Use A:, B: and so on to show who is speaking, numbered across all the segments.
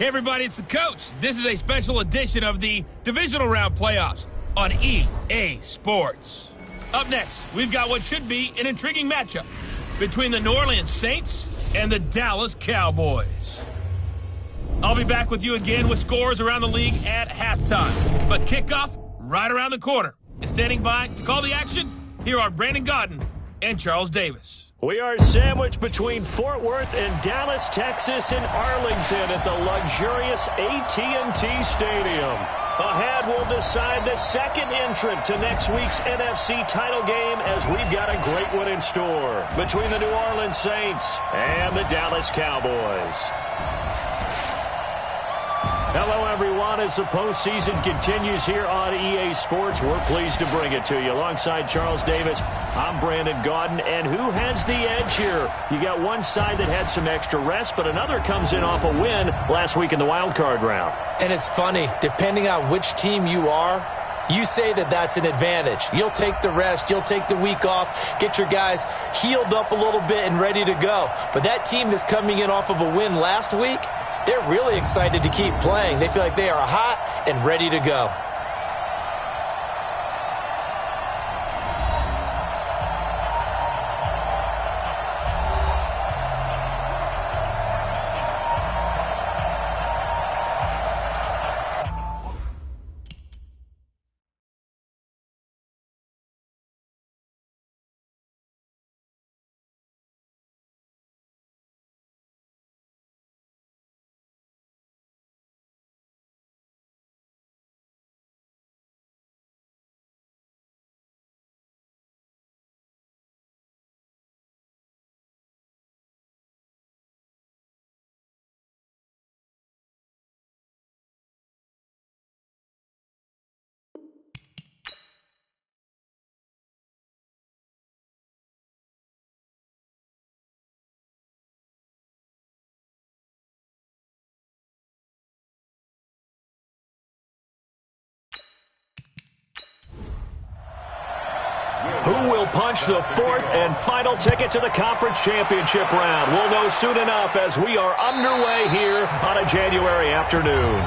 A: Hey everybody, it's the coach. This is a special edition of the Divisional Round playoffs on EA Sports. Up next, we've got what should be an intriguing matchup between the New Orleans Saints and the Dallas Cowboys. I'll be back with you again with scores around the league at halftime. But kickoff right around the corner. And standing by to call the action, here are Brandon Godden and Charles Davis.
B: We are sandwiched between Fort Worth and Dallas, Texas, and Arlington at the luxurious AT&T Stadium. Ahead, we'll decide the second entrant to next week's NFC title game as we've got a great one in store between the New Orleans Saints and the Dallas Cowboys. Hello, everyone. As the postseason continues here on EA Sports, we're pleased to bring it to you. Alongside Charles Davis, I'm Brandon Godden. And who has the edge here? You got one side that had some extra rest, but another comes in off a win last week in the wild card round.
C: And it's funny, depending on which team you are, you say that that's an advantage. You'll take the rest, you'll take the week off, get your guys healed up a little bit and ready to go. But that team that's coming in off of a win last week, they're really excited to keep playing. They feel like they are hot and ready to go.
B: Who will punch the fourth and final ticket to the conference championship round? We'll know soon enough as we are underway here on a January afternoon.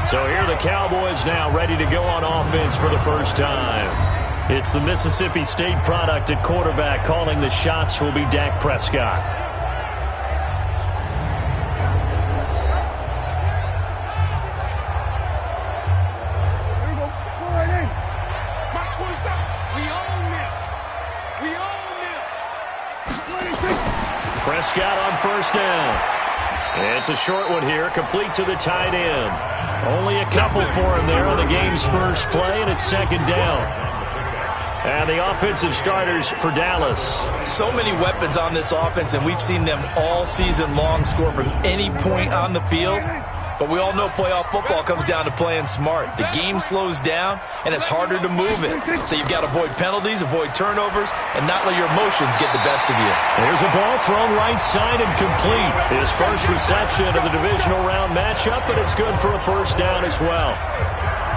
B: So here are the Cowboys now ready to go on offense for the first time. It's the Mississippi State product at quarterback. Calling the shots will be Dak Prescott. Prescott on first down. It's a short one here, complete to the tight end. Only a couple for him there on the game's first play, and it's second down. And the offensive starters for Dallas.
C: So many weapons on this offense, and we've seen them all season long score from any point on the field. But we all know playoff football comes down to playing smart. The game slows down, and it's harder to move it. So you've got to avoid penalties, avoid turnovers, and not let your emotions get the best of you.
B: There's a ball thrown right side and complete. His first reception of the divisional round matchup, but it's good for a first down as well.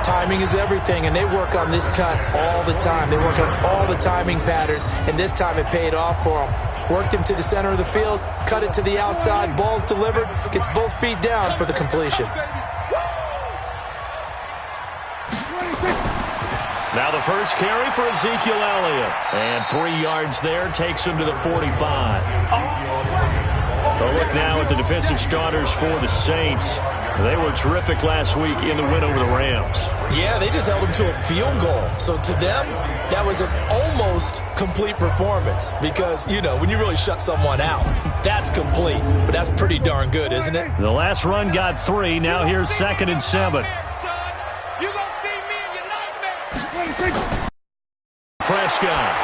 C: Timing is everything, and they work on this cut all the time. They work on all the timing patterns, and this time it paid off for them. Worked him to the center of the field, cut it to the outside, ball's delivered, gets both feet down for the completion.
B: Now the first carry for Ezekiel Elliott. And 3 yards there takes him to the 45. A look now at the defensive starters for the Saints. They were terrific last week in the win over the Rams.
C: Yeah, they just held them to a field goal. So to them, that was an almost complete performance. Because, you know, when you really shut someone out, that's complete. But that's pretty darn good, isn't it?
B: The last run got 3. Now here's 2nd and 7. Prescott.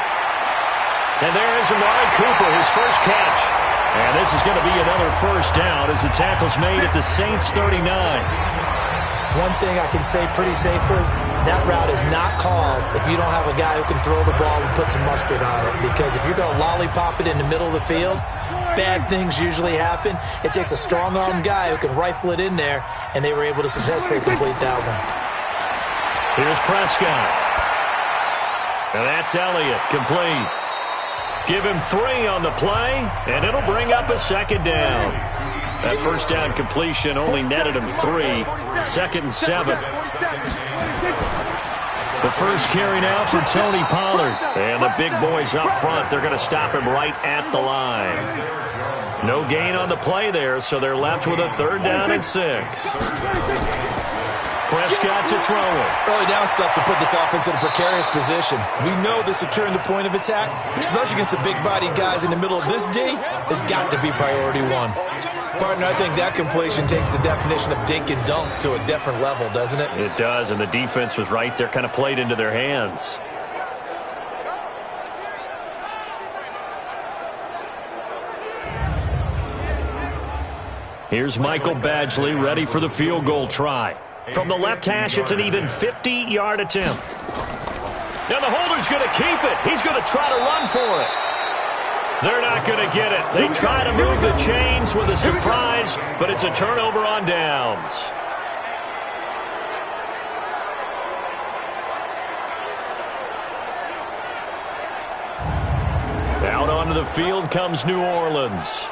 B: And there is Amari Cooper, his first catch. And this is going to be another first down as the tackle's made at the Saints 39.
C: One thing I can say pretty safely, that route is not called if you don't have a guy who can throw the ball and put some mustard on it. Because if you're going to lollipop it in the middle of the field, bad things usually happen. It takes a strong-armed guy who can rifle it in there, and they were able to successfully complete that one.
B: Here's Prescott. And that's Elliott, complete. Give him 3 on the play, and it'll bring up a second down. That first down completion only netted him 3. 2nd and 7. The first carry now for Tony Pollard. And the big boys up front, they're going to stop him right at the line. No gain on the play there, so they're left with a 3rd down and 6. Prescott to throw it.
C: Early down stuff to put this offense in a precarious position. We know that securing the point of attack, especially against the big-bodied guys in the middle of this D, has got to be priority 1. Partner, I think that completion takes the definition of dink and dunk to a different level, doesn't it?
B: It does, and the defense was right there, kind of played into their hands. Here's Michael Badgley ready for the field goal try. From the left hash, it's an even 50-yard attempt. Now the holder's going to keep it. He's going to try to run for it. They're not going to get it. They try to move the chains with a surprise, but it's a turnover on downs. Out onto the field comes New Orleans.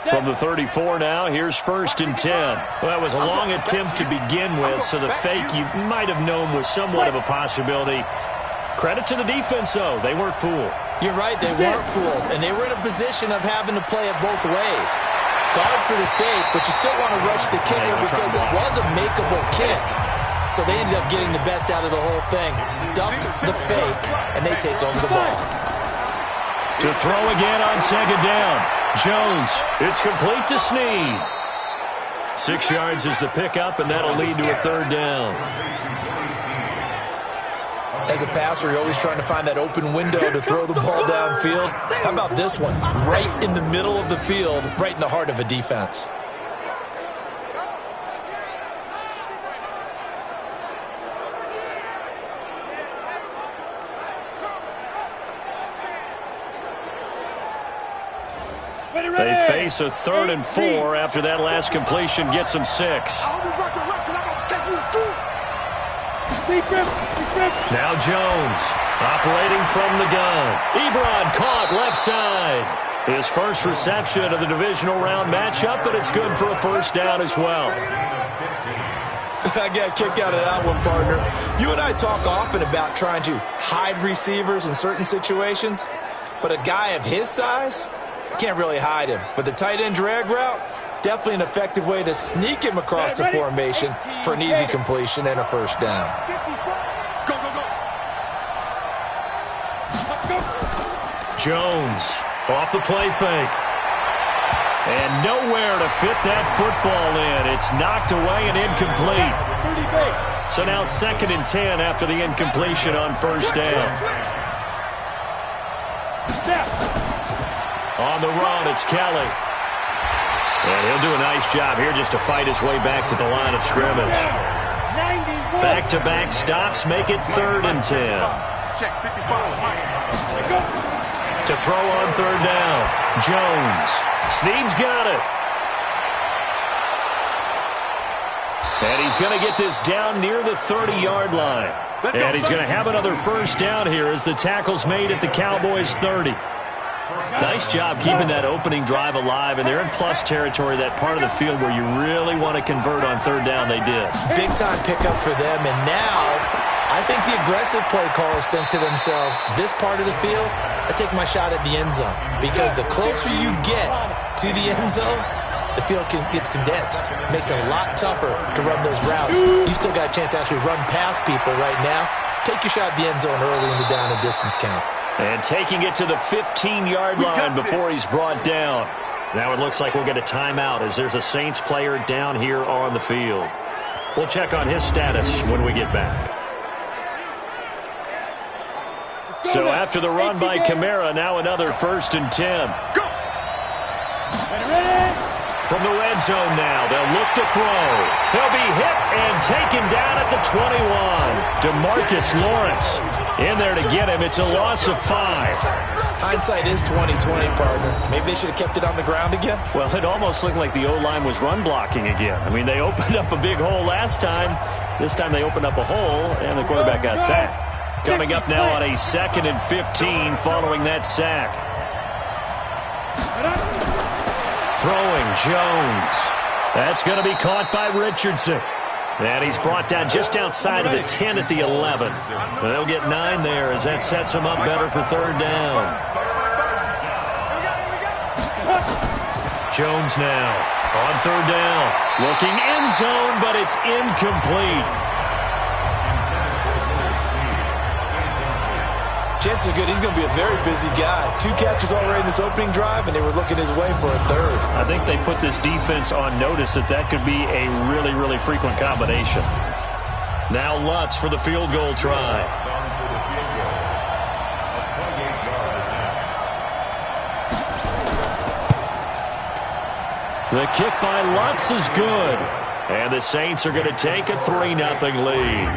B: From the 34 now, here's 1st and 10. Well, that was a long attempt to begin with, so the fake you might have known was somewhat of a possibility. Credit to the defense, though. They weren't fooled.
C: You're right, they weren't fooled, and they were in a position of having to play it both ways. Guard for the fake, but you still want to rush the kicker because it was a makeable kick. So they ended up getting the best out of the whole thing. Stuffed the fake, and they take over the ball.
B: To throw again on 2nd down. Jones, it's complete to Snead. 6 yards is the pickup, and that'll lead to a 3rd down.
C: As a passer, you're always trying to find that open window to throw the ball downfield. How about this one? Right in the middle of the field, right in the heart of a defense.
B: They face a 3rd and 4 after that last completion gets them 6. Now Jones operating from the gun. Ebron caught left side. His first reception of the divisional round matchup, but it's good for a 1st down as well.
C: I got a kick out of that one, partner. You and I talk often about trying to hide receivers in certain situations, but a guy of his size, can't really hide him. But the tight end drag route, definitely an effective way to sneak him across the formation for an easy completion and a 1st down.
B: Jones off the play fake. And nowhere to fit that football in. It's knocked away and incomplete. So now 2nd and 10 after the incompletion on 1st down. On the run, it's Kelly. And he'll do a nice job here just to fight his way back to the line of scrimmage. Back-to-back stops make it 3rd and 10. To throw on 3rd down. Jones. Snead's got it. And he's going to get this down near the 30-yard line. And he's going to have another 1st down here as the tackle's made at the Cowboys' 30. Nice job keeping that opening drive alive, and they're in plus territory, that part of the field where you really want to convert on 3rd down. They did. Big-time pickup for them, and now I think the aggressive play callers think to themselves, this part of the field, I take my shot at the end zone, because the closer you get to the end zone, the field gets condensed. Makes it a lot tougher to run those routes. You still got a chance to actually run past people right now. Take your shot at the end zone early in the down and distance count. And taking it to the 15-yard line before he's brought down. Now it looks like we'll get a timeout as there's a Saints player down here on the field. We'll check on his status when we get back. So after the run by Kamara, now another 1st and 10. Go! From the red zone now, they'll look to throw. He'll be hit and taken down at the 21. DeMarcus Lawrence in there to get him. It's a loss of 5. Hindsight is 20/20, partner. Maybe they should have kept it on the ground again. Well, it almost looked like the O-line was run blocking again. I mean, they opened up a big hole last time. This time they opened up a hole, and the quarterback got sacked. Coming up now on a 2nd and 15 following that sack. Throwing Jones. That's going to be caught by Richardson. And he's brought down just outside of the 10 at the 11. They'll get 9 there as that sets him up better for 3rd down. Jones now on 3rd down. Looking end zone, but it's incomplete.
C: Chances are good he's going to be a very busy guy. 2 catches already in this opening drive, and they were looking his way for a 3rd.
B: I think they put this defense on notice that that could be a really, really frequent combination. Now Lutz for the field goal try. The kick by Lutz is good. And the Saints are going to take a 3-0 lead.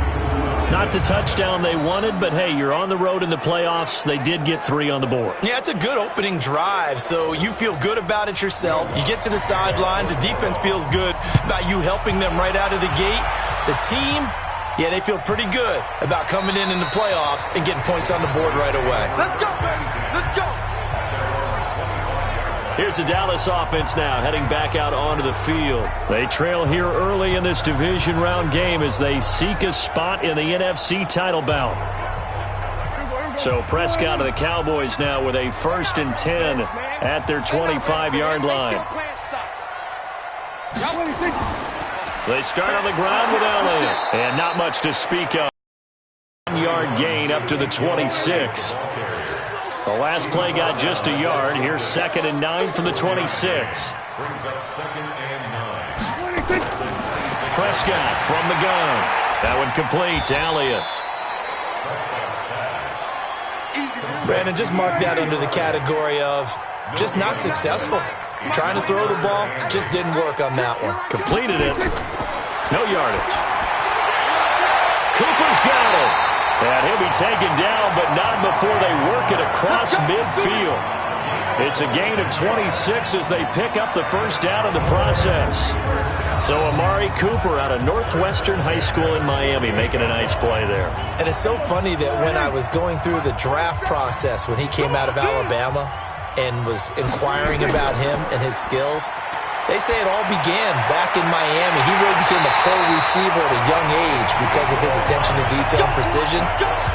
B: Not the touchdown they wanted, but hey, you're on the road in the playoffs. They did get 3 on the board.
C: Yeah, it's a good opening drive, so you feel good about it yourself. You get to the sidelines. The defense feels good about you helping them right out of the gate. The team, yeah, they feel pretty good about coming in the playoffs and getting points on the board right away.
D: Let's go, baby. Let's go.
B: Here's the Dallas offense now heading back out onto the field. They trail here early in this division round game as they seek a spot in the NFC title bout. So Prescott of the Cowboys now with a 1st and 10 at their 25-yard line. They start on the ground with Elliott. And not much to speak of. 1-yard gain up to the 26. The last play got just a yard. Here's 2nd and 9 from the 26. Prescott from the gun. That one complete to Elliott.
C: Brandon, just mark that under the category of just not successful. Trying to throw the ball, just didn't work on that one.
B: Completed it. No yardage. Cooper's got it. And he'll be taken down, but not before they work it across midfield. It's a gain of 26 as they pick up the 1st down in the process. So Amari Cooper out of Northwestern High School in Miami making a nice play there.
C: And it's so funny that when I was going through the draft process when he came out of Alabama and was inquiring about him and his skills, they say it all began back in Miami. He really became a pro receiver at a young age because of his attention to detail and precision.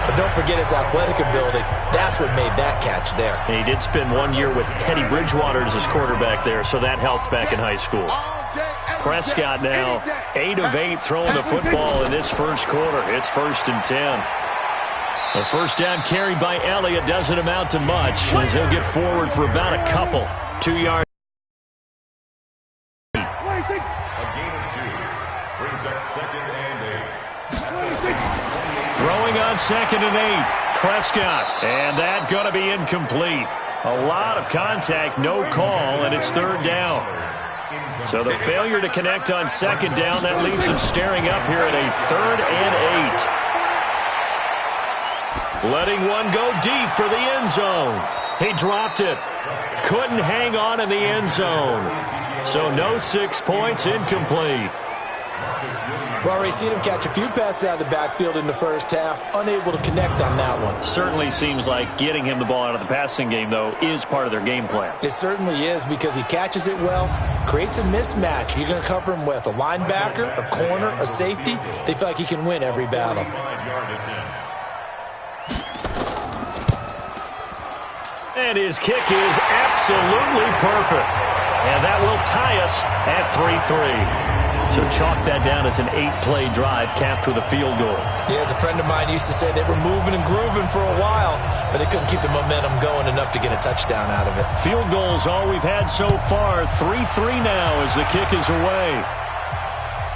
C: But don't forget his athletic ability. That's what made that catch there.
B: And he did spend 1 year with Teddy Bridgewater as his quarterback there, so that helped back in high school. Prescott now 8 of 8 throwing the football in this 1st quarter. It's 1st and 10. The 1st down carried by Elliott doesn't amount to much as he'll get forward for about a couple. 2 yards. Throwing on 2nd and 8. Prescott. And that going to be incomplete. A lot of contact, no call, and it's 3rd down. So the failure to connect on 2nd down, that leaves them staring up here at a 3rd and 8. Letting one go deep for the end zone. He dropped it. Couldn't hang on in the end zone. So no 6 points, incomplete.
C: We've already seen him catch a few passes out of the backfield in the 1st half, unable to connect on that one.
B: Certainly seems like getting him the ball out of the passing game, though, is part of their game plan.
C: It certainly is because he catches it well, creates a mismatch. You're going to cover him with a linebacker, a corner, a safety. They feel like he can win every battle.
B: And his kick is absolutely perfect. And that will tie us at 3-3. So chalk that down as an 8-play drive capped with a field goal.
C: Yeah, as a friend of mine used to say, they were moving and grooving for a while, but they couldn't keep the momentum going enough to get a touchdown out of it.
B: Field goals all we've had so far. 3-3 now as the kick is away.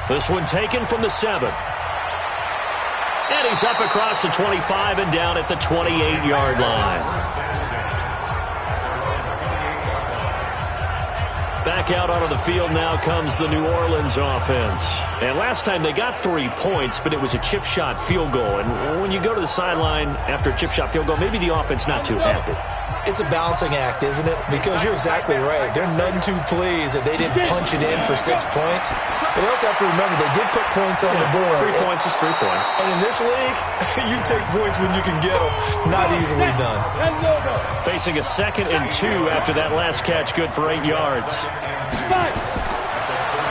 B: This one taken from the 7. And he's up across the 25 and down at the 28-yard line. Back out onto the field now comes the New Orleans offense. And last time they got 3 points, but it was a chip shot field goal. And when you go to the sideline after a chip shot field goal, maybe the offense not too happy.
C: It's a balancing act, isn't it? Because you're exactly right. They're none too pleased that they didn't punch it in for 6 points. But they also have to remember they did put points on the board.
B: 3 points is 3 points.
C: And in this league, you take points when you can get them. Not easily done.
B: Facing a 2nd and 2 after that last catch, good for 8 yards.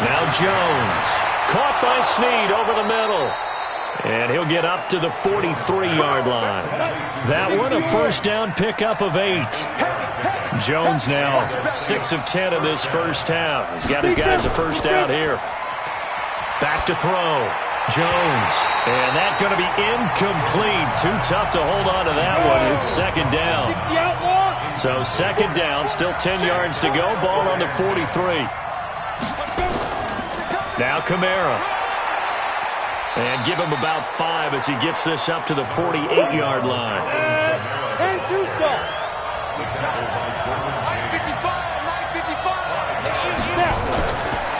B: Now Jones. Caught by Snead over the middle. And he'll get up to the 43-yard line. That one a first down pickup of 8. Jones now 6 of 10 in this first half. He's got his guys a first down here. Back to throw. Jones. And that's going to be incomplete. Too tough to hold on to that one. It's 2nd down. So 2nd down, still 10 yards to go. Ball on the 43. Now Kamara. And give him about 5 as he gets this up to the 48-yard line.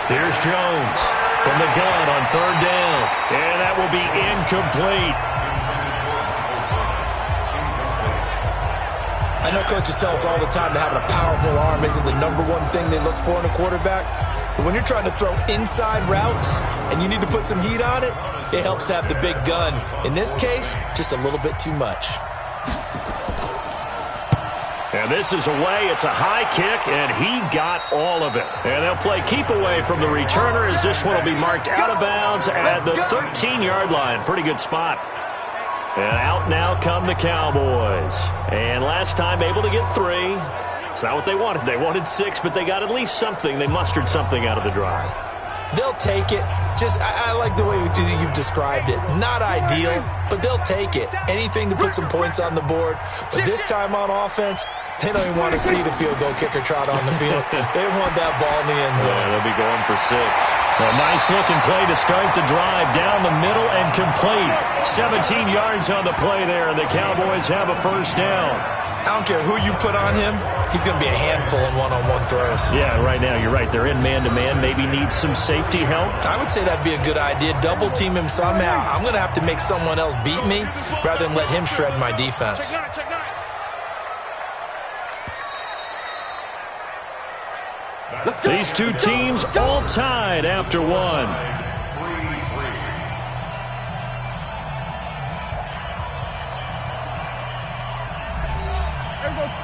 B: Here's Jones from the gun on 3rd down. And that will be incomplete.
C: I know coaches tell us all the time that having a powerful arm isn't the #1 thing they look for in a quarterback. But when you're trying to throw inside routes and you need to put some heat on it, it helps have the big gun. In this case, just a little bit too much.
B: And this is away. It's a high kick, and he got all of it. And they'll play keep away from the returner as this one will be marked out of bounds at the 13-yard line. Pretty good spot. And out now come the Cowboys. And last time able to get 3. It's not what they wanted. They wanted 6, but they got at least something. They mustered something out of the drive.
C: They'll take it. I like the way you've described it. Not ideal, but they'll take it. Anything to put some points on the board. But this time on offense, they don't even want to see the field goal kicker trot on the field. They want that ball in the end zone.
B: Yeah, they'll be going for 6. A nice-looking play to start the drive. Down the middle and complete. 17 yards on the play there, and the Cowboys have a first down.
C: I don't care who you put on him. He's going to be a handful in one-on-one throws.
B: Yeah, right now, you're right. They're in man-to-man. Maybe need some safety help.
C: I would say that'd be a good idea. Double-team him somehow. I'm going to have to make someone else beat me rather than let him shred my defense.
B: These two teams all tied after 1.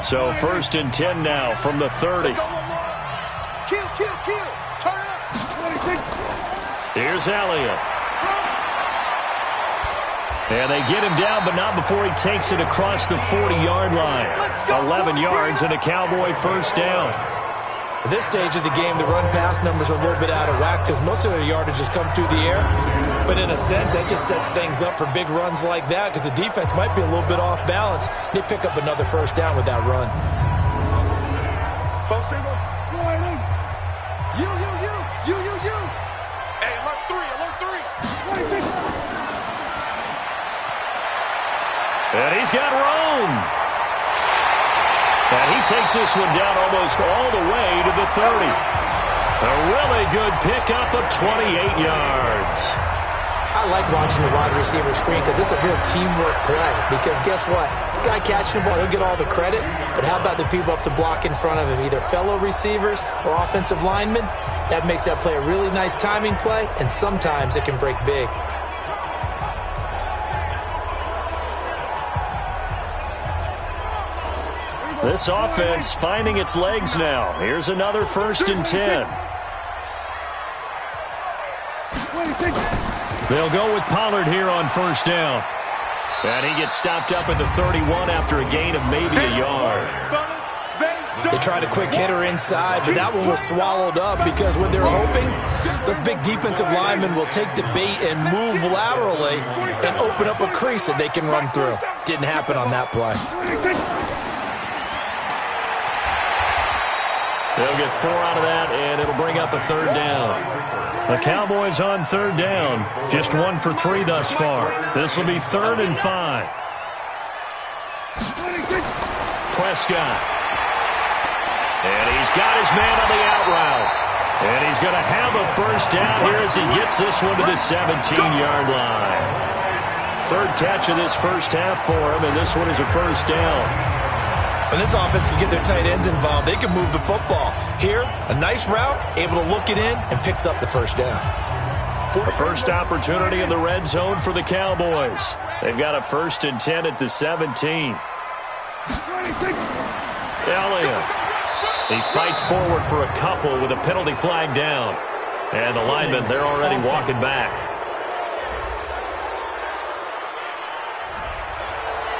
B: So 1st and 10 now from the 30.
D: Kill. Turn up.
B: Here's Elliott. And they get him down, but not before he takes it across the 40-yard line. 11 yards and a Cowboy first down.
C: At this stage of the game, the run-pass numbers are a little bit out of whack because most of their yardage has come through the air. But in a sense, that just sets things up for big runs like that because the defense might be a little bit off balance. They pick up another first down with that run.
D: You. Hey, alert 3.
B: And he's got Rome. And he takes this one down almost all the way to the 30. A really good pickup of 28 yards.
C: I like watching the wide receiver screen because it's a real teamwork play. Because guess what? The guy catching the ball, he'll get all the credit. But how about the people up to block in front of him, either fellow receivers or offensive linemen? That makes that play a really nice timing play, and sometimes it can break big.
B: This offense finding its legs now. Here's another 1st and 10. They'll go with Pollard here on first down. And he gets stopped up at the 31 after a gain of maybe a yard.
C: They tried a quick hitter inside, but that one was swallowed up because what they're hoping, those big defensive linemen will take the bait and move laterally and open up a crease that they can run through. Didn't happen on that play.
B: They'll get 4 out of that, and it'll bring up a 3rd down. The Cowboys on 3rd down. Just 1 for 3 thus far. This will be 3rd and 5. Prescott. And he's got his man on the out route. And he's going to have a first down here as he gets this one to the 17-yard line. 3rd catch of this first half for him, and this one is a first down.
C: When this offense can get their tight ends involved, they can move the football. Here, a nice route, able to look it in, and picks up the first down.
B: A first opportunity in the red zone for the Cowboys. They've got a 1st and 10 at the 17. Elliott. He fights forward for a couple with a penalty flag down. And the linemen, they're already walking back.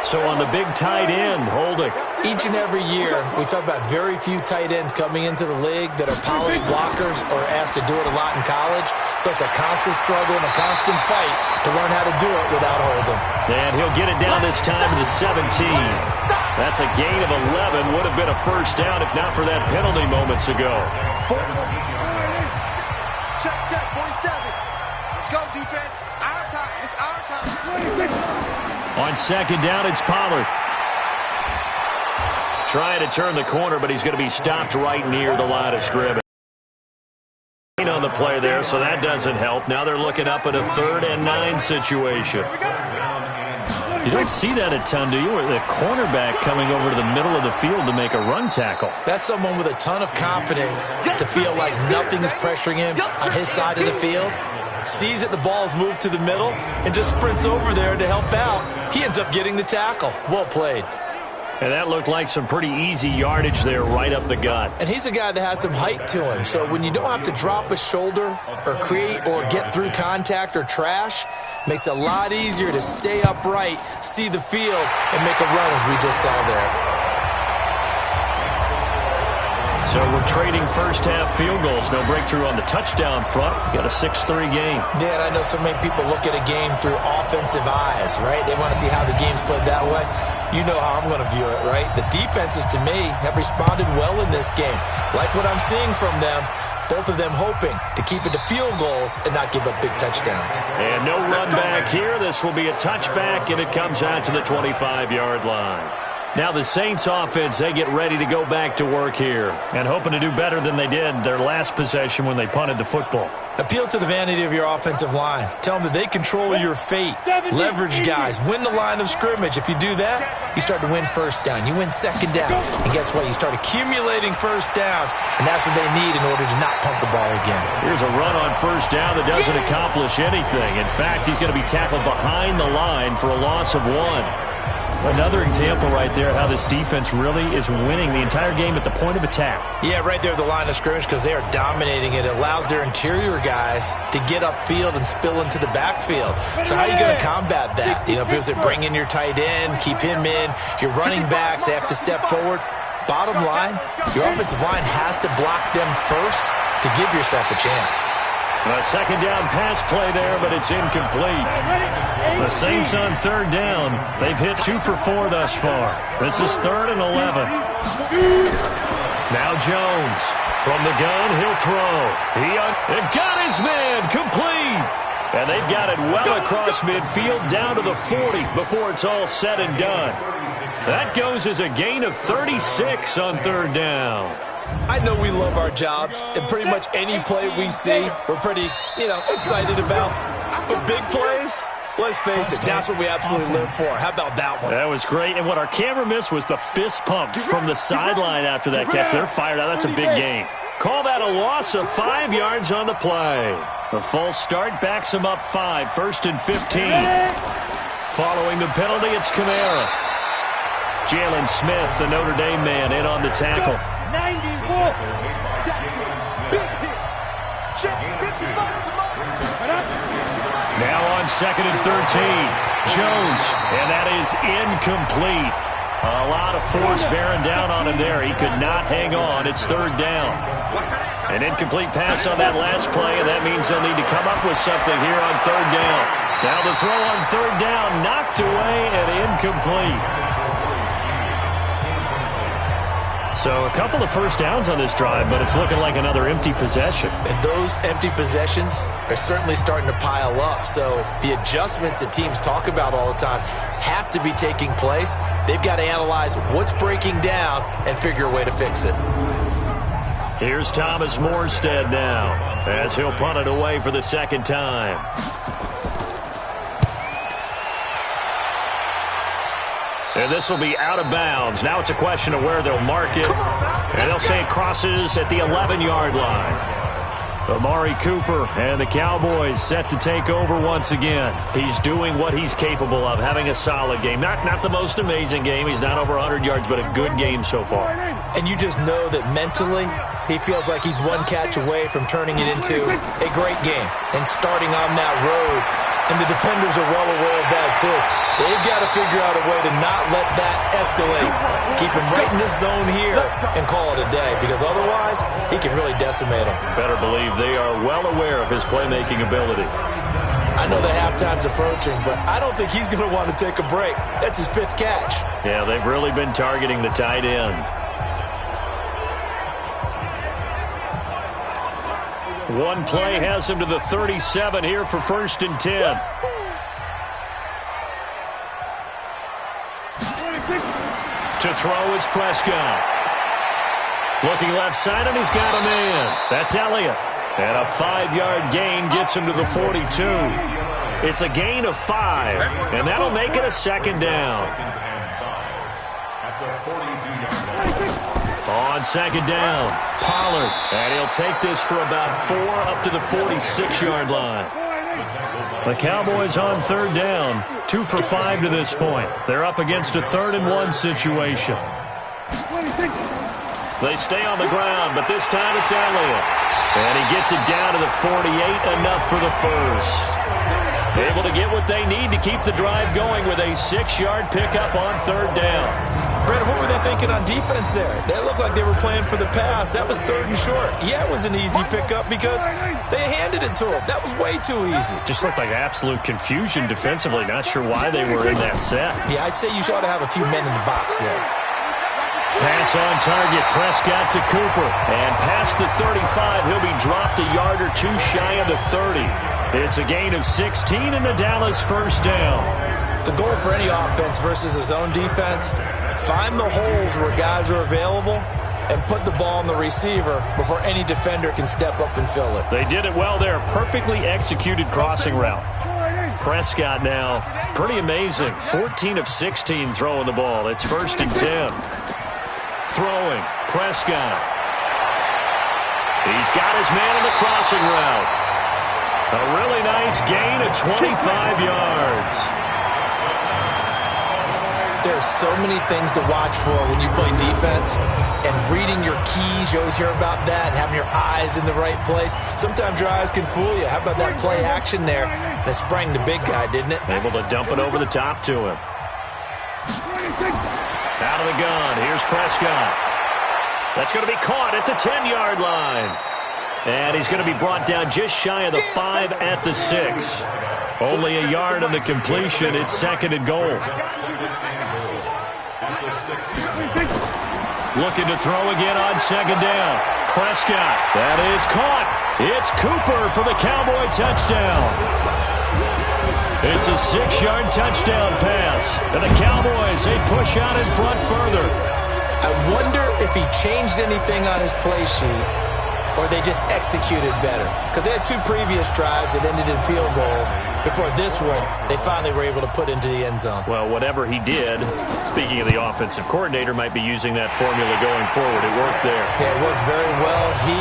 B: So on the big tight end, holding.
C: Each and every year, we talk about very few tight ends coming into the league that are polished blockers or asked to do it a lot in college. So it's a constant struggle and a constant fight to learn how to do it without holding.
B: And he'll get it down this time to the 17. That's a gain of 11. Would have been a first down if not for that penalty moments ago.
D: Check, 47. Let's go, defense. Our time. It's our time.
B: On second down, it's Pollard. Trying to turn the corner, but he's going to be stopped right near the line of scrimmage. On the play there, so that doesn't help. Now they're looking up at a 3rd and 9 situation. You don't see that a ton, do you? Or the cornerback coming over to the middle of the field to make a run tackle.
C: That's someone with a ton of confidence to feel like nothing is pressuring him on his side of the field. Sees that the ball's moved to the middle and just sprints over there to help out. He ends up getting the tackle. Well played.
B: And that looked like some pretty easy yardage there right up the gut.
C: And he's a guy that has some height to him. So when you don't have to drop a shoulder or create or get through contact or trash, makes it a lot easier to stay upright, see the field, and make a run as we just saw there.
B: So we're trading first-half field goals. No breakthrough on the touchdown front. Got a 6-3 game.
C: Yeah, and I know so many people look at a game through offensive eyes, right? They want to see how the game's played that way. You know how I'm going to view it, right? The defenses, to me, have responded well in this game. Like what I'm seeing from them, both of them hoping to keep it to field goals and not give up big touchdowns.
B: And no run back here. This will be a touchback, and it comes out to the 25-yard line. Now the Saints offense, they get ready to go back to work here and hoping to do better than they did their last possession when they punted the football.
C: Appeal to the vanity of your offensive line. Tell them that they control your fate. Leverage guys. Win the line of scrimmage. If you do that, you start to win first down. You win second down. And guess what? You start accumulating first downs, and that's what they need in order to not punt the ball again.
B: Here's a run on first down that doesn't accomplish anything. In fact, he's going to be tackled behind the line for a loss of 1. Another example right there how this defense really is winning the entire game at the point of attack.
C: Yeah, right there at the line of scrimmage because they are dominating it. It allows their interior guys to get upfield and spill into the backfield. So how are you going to combat that? You know, because they bring in your tight end, keep him in. Your running backs, they have to step forward. Bottom line, your offensive line has to block them first to give yourself a chance.
B: A second down pass play there, but it's incomplete. The Saints on third down. They've hit 2 for 4 thus far. This is 3rd and 11. Now Jones. From the gun, he'll throw. He got his man complete. And they've got it well across midfield down to the 40 before it's all said and done. That goes as a gain of 36 on third down.
C: I know we love our jobs, and pretty much any play we see, we're pretty, excited about. But big plays, let's face it, that's what we absolutely live for. How about that one?
B: That was great, and what our camera missed was the fist pump from the sideline after that catch. They're fired out. That's a big gain. Call that a loss of 5 yards on the play. The false start backs him up 5, 1st and 15. Following the penalty, it's Kamara. Jalen Smith, the Notre Dame man, in on the tackle.
D: 91.
B: Now on 2nd and 13. Jones, and that is incomplete. A lot of force bearing down on him there. He could not hang on. It's 3rd down. An incomplete pass on that last play, and that means they'll need to come up with something here on 3rd down. Now the throw on 3rd down, knocked away and incomplete. So a couple of first downs on this drive, but it's looking like another empty possession.
C: And those empty possessions are certainly starting to pile up. So the adjustments that teams talk about all the time have to be taking place. They've got to analyze what's breaking down and figure a way to fix it.
B: Here's Thomas Morstead now as he'll punt it away for the 2nd time. 2 And this will be out of bounds. Now it's a question of where they'll mark it. And they'll say it crosses at the 11-yard line. Amari Cooper and the Cowboys set to take over once again. He's doing what he's capable of, having a solid game. Not the most amazing game. He's not over 100 yards, but a good game so far.
C: And you just know that mentally he feels like he's one catch away from turning it into a great game and starting on that road. And the defenders are well aware of that, too. They've got to figure out a way to not let that escalate. Keep him right in this zone here and call it a day, because otherwise he can really decimate him.
B: Better believe they are well aware of his playmaking ability.
C: I know the halftime's approaching, but I don't think he's going to want to take a break. That's his 5th catch.
B: Yeah, they've really been targeting the tight end. One play has him to the 37 here for 1st and 10. To throw is Prescott. Looking left side, and he's got a man. That's Elliott. And a 5-yard gain gets him to the 42. It's a gain of 5, and that'll make it a 2nd down. On 2nd down, Pollard, and he'll take this for about 4 up to the 46-yard line. The Cowboys on 3rd down, 2 for 5 to this point. They're up against a 3rd and 1 situation. They stay on the ground, but this time it's Elliott. And he gets it down to the 48, enough for the first. Able to get what they need to keep the drive going with a 6-yard pickup on 3rd down.
C: Brett, what were they thinking on defense there? They looked like they were playing for the pass. That was 3rd and short. Yeah, it was an easy pickup because they handed it to him. That was way too easy.
B: Just looked like absolute confusion defensively. Not sure why they were in that set.
C: Yeah, I'd say you ought to have a few men in the box there.
B: Pass on target, Prescott to Cooper. And past the 35, he'll be dropped a yard or 2 shy of the 30. It's a gain of 16 and the Dallas 1st down.
C: The goal for any offense versus his own defense, find the holes where guys are available and put the ball on the receiver before any defender can step up and fill it.
B: They did it well there. Perfectly executed crossing route. Prescott now, pretty amazing. 14 of 16 throwing the ball. It's 1st and 10. Throwing, Prescott. He's got his man in the crossing route. A really nice gain of 25 yards.
C: There's so many things to watch for when you play defense, and reading your keys, you always hear about that, and having your eyes in the right place. Sometimes your eyes can fool you. How about that play action there? And it sprang the big guy, didn't it?
B: Able to dump it over the top to him. Out of the gun, here's Prescott. That's going to be caught at the 10-yard line. And he's going to be brought down just shy of the 5 at the 6. Only a yard on the completion. It's 2nd and goal. Looking to throw again on 2nd down. Prescott. That is caught. It's Cooper for the Cowboy touchdown. It's a 6-yard touchdown pass. And the Cowboys, they push out in front further.
C: I wonder if he changed anything on his play sheet, or they just executed better. Because they had 2 previous drives that ended in field goals. Before this one, they finally were able to put into the end zone.
B: Well, whatever he did, speaking of the offensive coordinator, might be using that formula going forward. It worked there.
C: Yeah, it works very well. He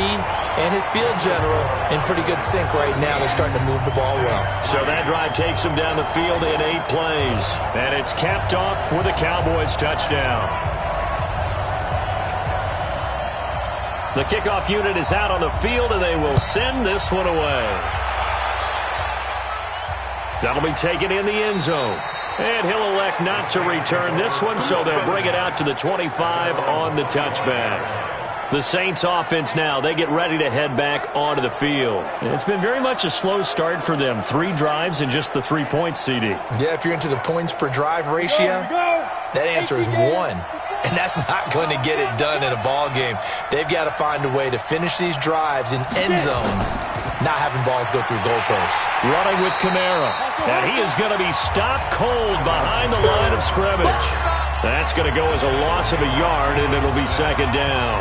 C: and his field general in pretty good sync right now. They're starting to move the ball well.
B: So that drive takes him down the field in 8 plays. And it's capped off for the Cowboys touchdown. The kickoff unit is out on the field, and they will send this one away. That'll be taken in the end zone. And he'll elect not to return this one, so they'll bring it out to the 25 on the touchback. The Saints offense now, they get ready to head back onto the field. And it's been very much a slow start for them. 3 drives and just the 3 points, CD.
C: Yeah, if you're into the points per drive ratio, that answer is 1. And that's not going to get it done in a ball game. They've got to find a way to finish these drives in end zones, not having balls go through goalposts.
B: Running with Kamara. And he is going to be stopped cold behind the line of scrimmage. That's going to go as a loss of a yard, and it'll be 2nd down.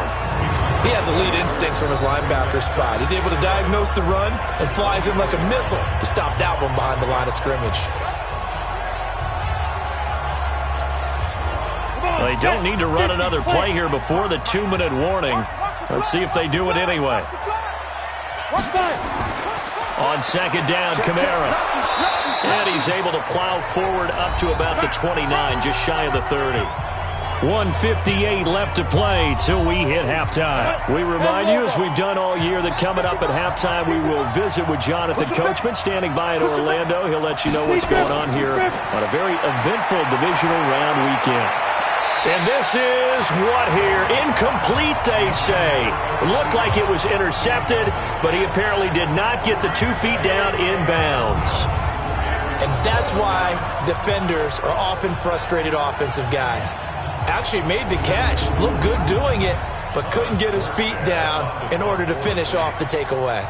C: He has elite instincts from his linebacker spot. He's able to diagnose the run and flies in like a missile to stop that one behind the line of scrimmage.
B: They don't need to run another play here before the 2-minute warning. Let's see if they do it anyway. On second down, Kamara. And he's able to plow forward up to about the 29, just shy of the 30. 1:58 left to play till we hit halftime. We remind you, as we've done all year, that coming up at halftime, we will visit with Jonathan Coachman, standing by in Orlando. He'll let you know what's going on here on a very eventful divisional round weekend. And this is what here? Incomplete, they say. It looked like it was intercepted, but he apparently did not get the 2 feet down inbounds.
C: And that's why defenders are often frustrated offensive guys. Actually made the catch, looked good doing it, but couldn't get his feet down in order to finish off the takeaway.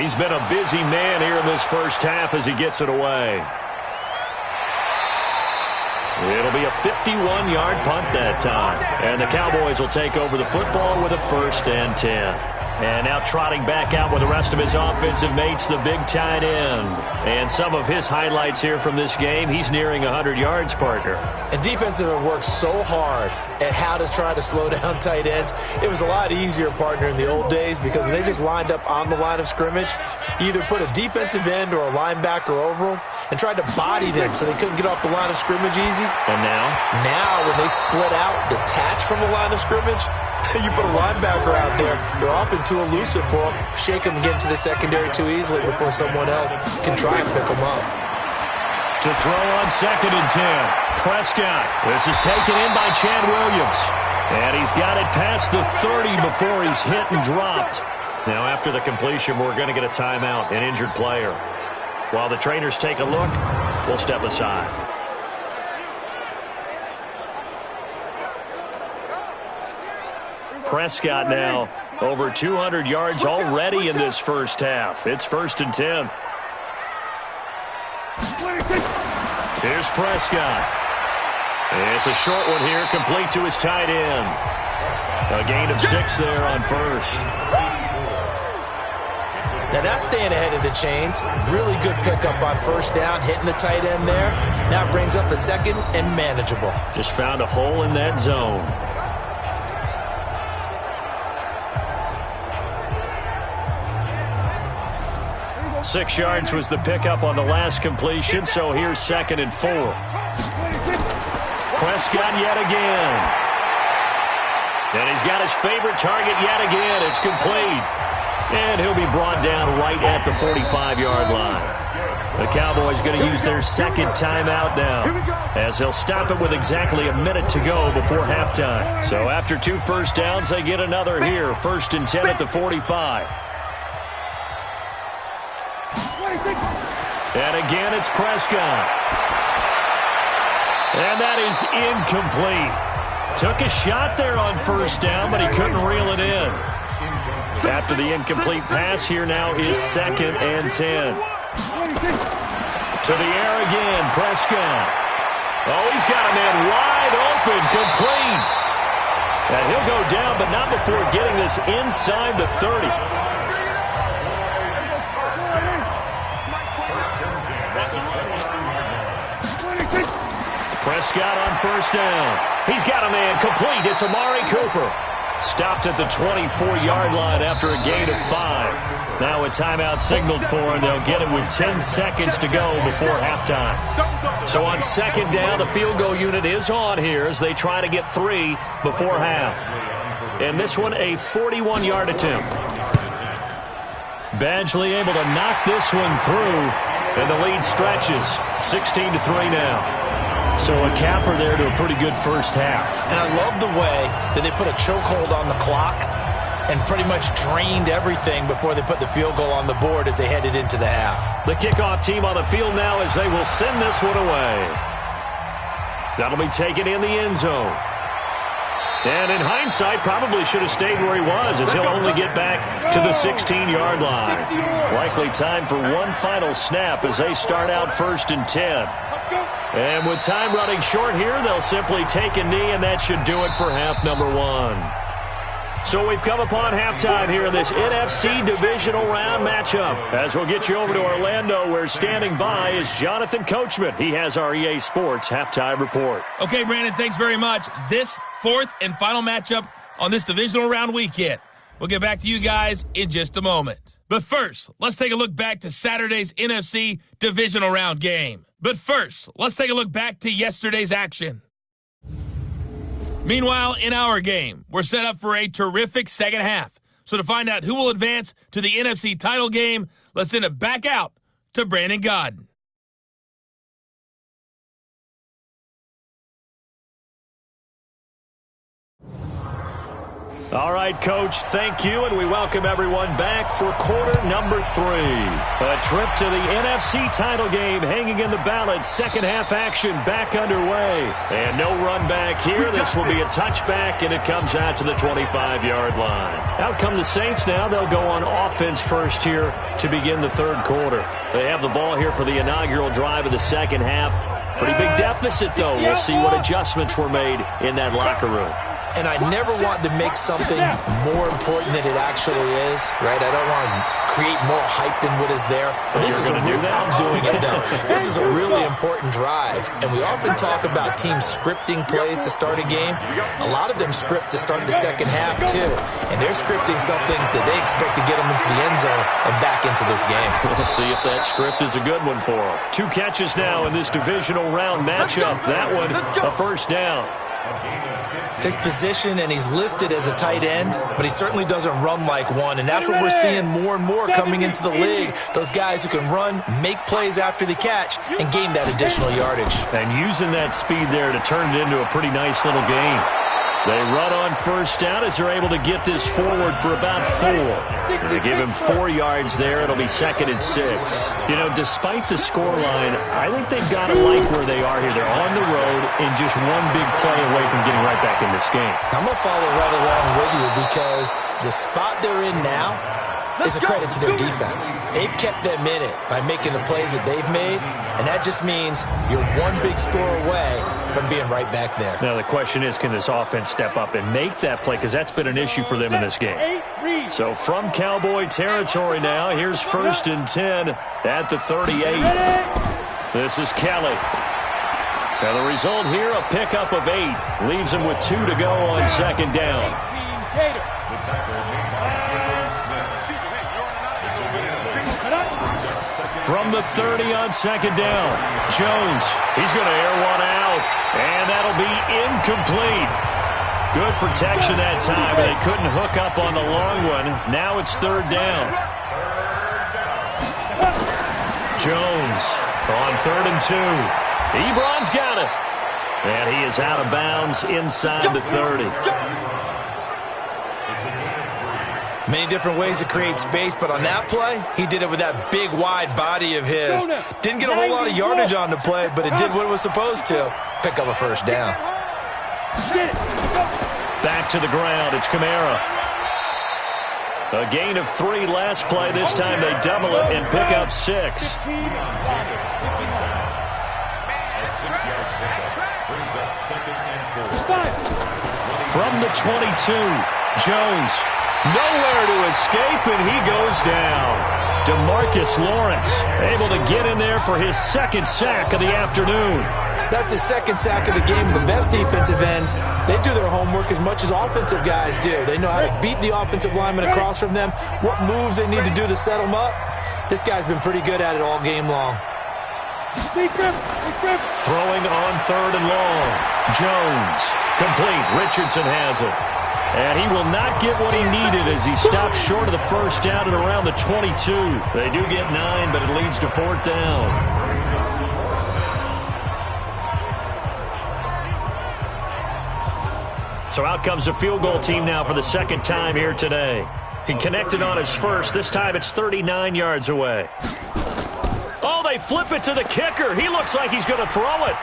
B: He's been a busy man here in this first half as he gets it away. It'll be a 51-yard punt that time. And the Cowboys will take over the football with a 1st and 10. And now trotting back out with the rest of his offensive mates, the big tight end. And some of his highlights here from this game, he's nearing 100 yards, partner.
C: And defensive works so hard at how to try to slow down tight ends. It was a lot easier, partner, in the old days because they just lined up on the line of scrimmage, either put a defensive end or a linebacker over them, and tried to body them so they couldn't get off the line of scrimmage easy.
B: And now?
C: Now, when they split out, detach from the line of scrimmage, you put a linebacker out there, they're often too elusive for them. Shake them and get into the secondary too easily before someone else can try and pick them up.
B: To throw on 2nd and 10. Prescott. This is taken in by Chad Williams. And he's got it past the 30 before he's hit and dropped. Now, after the completion, we're going to get a timeout, an injured player. While the trainers take a look, we'll step aside. Prescott now over 200 yards already in this first half. It's 1st and 10. Here's Prescott. It's a short one here, complete to his tight end. A gain of 6 there on 1st.
C: Now that's staying ahead of the chains. Really good pickup on 1st down, hitting the tight end there. Now it brings up a 2nd and manageable.
B: Just found a hole in that zone. Six yards was the pickup on the last completion, so here's 2nd and 4. Prescott yet again. And he's got his favorite target yet again. It's complete. And he'll be brought down right at the 45-yard line. The Cowboys going to use their 2nd timeout now, as they'll stop it with exactly a minute to go before halftime. So after 2 1st downs, they get another here. 1st and 10 at the 45. And again, it's Prescott. And that is incomplete. Took a shot there on 1st down, but he couldn't reel it in. After the incomplete pass, here now is 2nd and 10. To the air again, Prescott. Oh, he's got a man wide open, complete. And he'll go down, but not before getting this inside the 30. Prescott on 1st down. He's got a man complete. It's Amari Cooper. Stopped at the 24-yard line after a gain of 5. Now a timeout signaled for, and they'll get it with 10 seconds to go before halftime. So on 2nd down, the field goal unit is on here as they try to get 3 before half. And this one, a 41-yard attempt. Badgley able to knock this one through, and the lead stretches. 16-3 now. So a capper there to a pretty good first half.
C: And I love the way that they put a chokehold on the clock and pretty much drained everything before they put the field goal on the board as they headed into the half.
B: The kickoff team on the field now as they will send this one away. That'll be taken in the end zone. And in hindsight, probably should have stayed where he was, as he'll only get back to the 16-yard line. Likely time for one final snap as they start out 1st and 10. And with time running short here, they'll simply take a knee, and that should do it for half number 1. So we've come upon halftime here in this NFC Divisional Round matchup. As we'll get you over to Orlando, where standing by is Jonathan Coachman. He has our EA Sports halftime report.
A: Okay, Brandon, thanks very much. This fourth and final matchup on this Divisional Round weekend. We'll get back to you guys in just a moment. But first, let's take a look back to Saturday's NFC Divisional Round game. But first, let's take a look back to yesterday's action. Meanwhile, in our game, we're set up for a terrific second half. So to find out who will advance to the NFC title game, let's send it back out to Brandon Godden.
B: All right, Coach, thank you, and we welcome everyone back for quarter number 3. A trip to the NFC title game hanging in the balance. Second half action back underway. And no run back here. This will be a touchback, and it comes out to the 25-yard line. Out come the Saints now. They'll go on offense first here to begin the third quarter. They have the ball here for the inaugural drive of the second half. Pretty big deficit, though. We'll see what adjustments were made in that locker room.
C: And I never want to make something more important than it actually is, right? I don't want to create more hype than what is there. But this is I'm doing it, though. This is a really important drive. And we often talk about teams scripting plays to start a game. A lot of them script to start the second half, too. And they're scripting something that they expect to get them into the end zone and back into this game.
B: We'll see if that script is a good one for them. 2 catches now in this divisional round matchup. That one, a first down.
C: His position, and he's listed as a tight end, but he certainly doesn't run like one, and that's what we're seeing more and more coming into the league. Those guys who can run, make plays after the catch, and gain that additional yardage.
B: And using that speed there to turn it into a pretty nice little game. They run on first down as they're able to get this forward for about 4. They give him 4 yards there. It'll be 2nd and 6. You know, despite the scoreline, I think they've got to like where they are here. They're on the road and just one big play away from getting right back in this game.
C: I'm going to follow right along with you because the spot they're in now is a credit to their defense. They've kept them in it by making the plays that they've made, and that just means you're one big score away from being right back there.
B: Now the question is, can this offense step up and make that play? Because that's been an issue for them in this game. So from Cowboy territory now, here's 1st and 10 at the 38. This is Kelly. Now the result here, a pickup of 8. Leaves him with 2 to go on 2nd down. From the 30 on 2nd down, Jones, he's going to air one out, and that'll be incomplete. Good protection that time, but they couldn't hook up on the long one. Now it's 3rd down. Jones on 3rd and 2. Ebron's got it, and he is out of bounds inside the 30.
C: Many different ways to create space, but on that play, he did it with that big, wide body of his. Didn't get a whole lot of yardage on the play, but it did what it was supposed to. Pick up a first down.
B: Back to the ground, it's Kamara. A gain of 3 last play. This time they double it and pick up 6. From the 22, Jones. Nowhere to escape, and he goes down. DeMarcus Lawrence able to get in there for his 2nd sack of the afternoon.
C: That's his 2nd sack of the game. The best defensive ends, they do their homework as much as offensive guys do. They know how to beat the offensive lineman across from them, what moves they need to do to set them up. This guy's been pretty good at it all game long.
B: Throwing on 3rd and long. Jones. Complete. Richardson has it. And he will not get what he needed as he stops short of the first down at around the 22. They do get 9, but it leads to 4th down. So out comes the field goal team now for the 2nd time here today. He connected on his first. This time it's 39 yards away. Oh, they flip it to the kicker. He looks like he's going to throw it.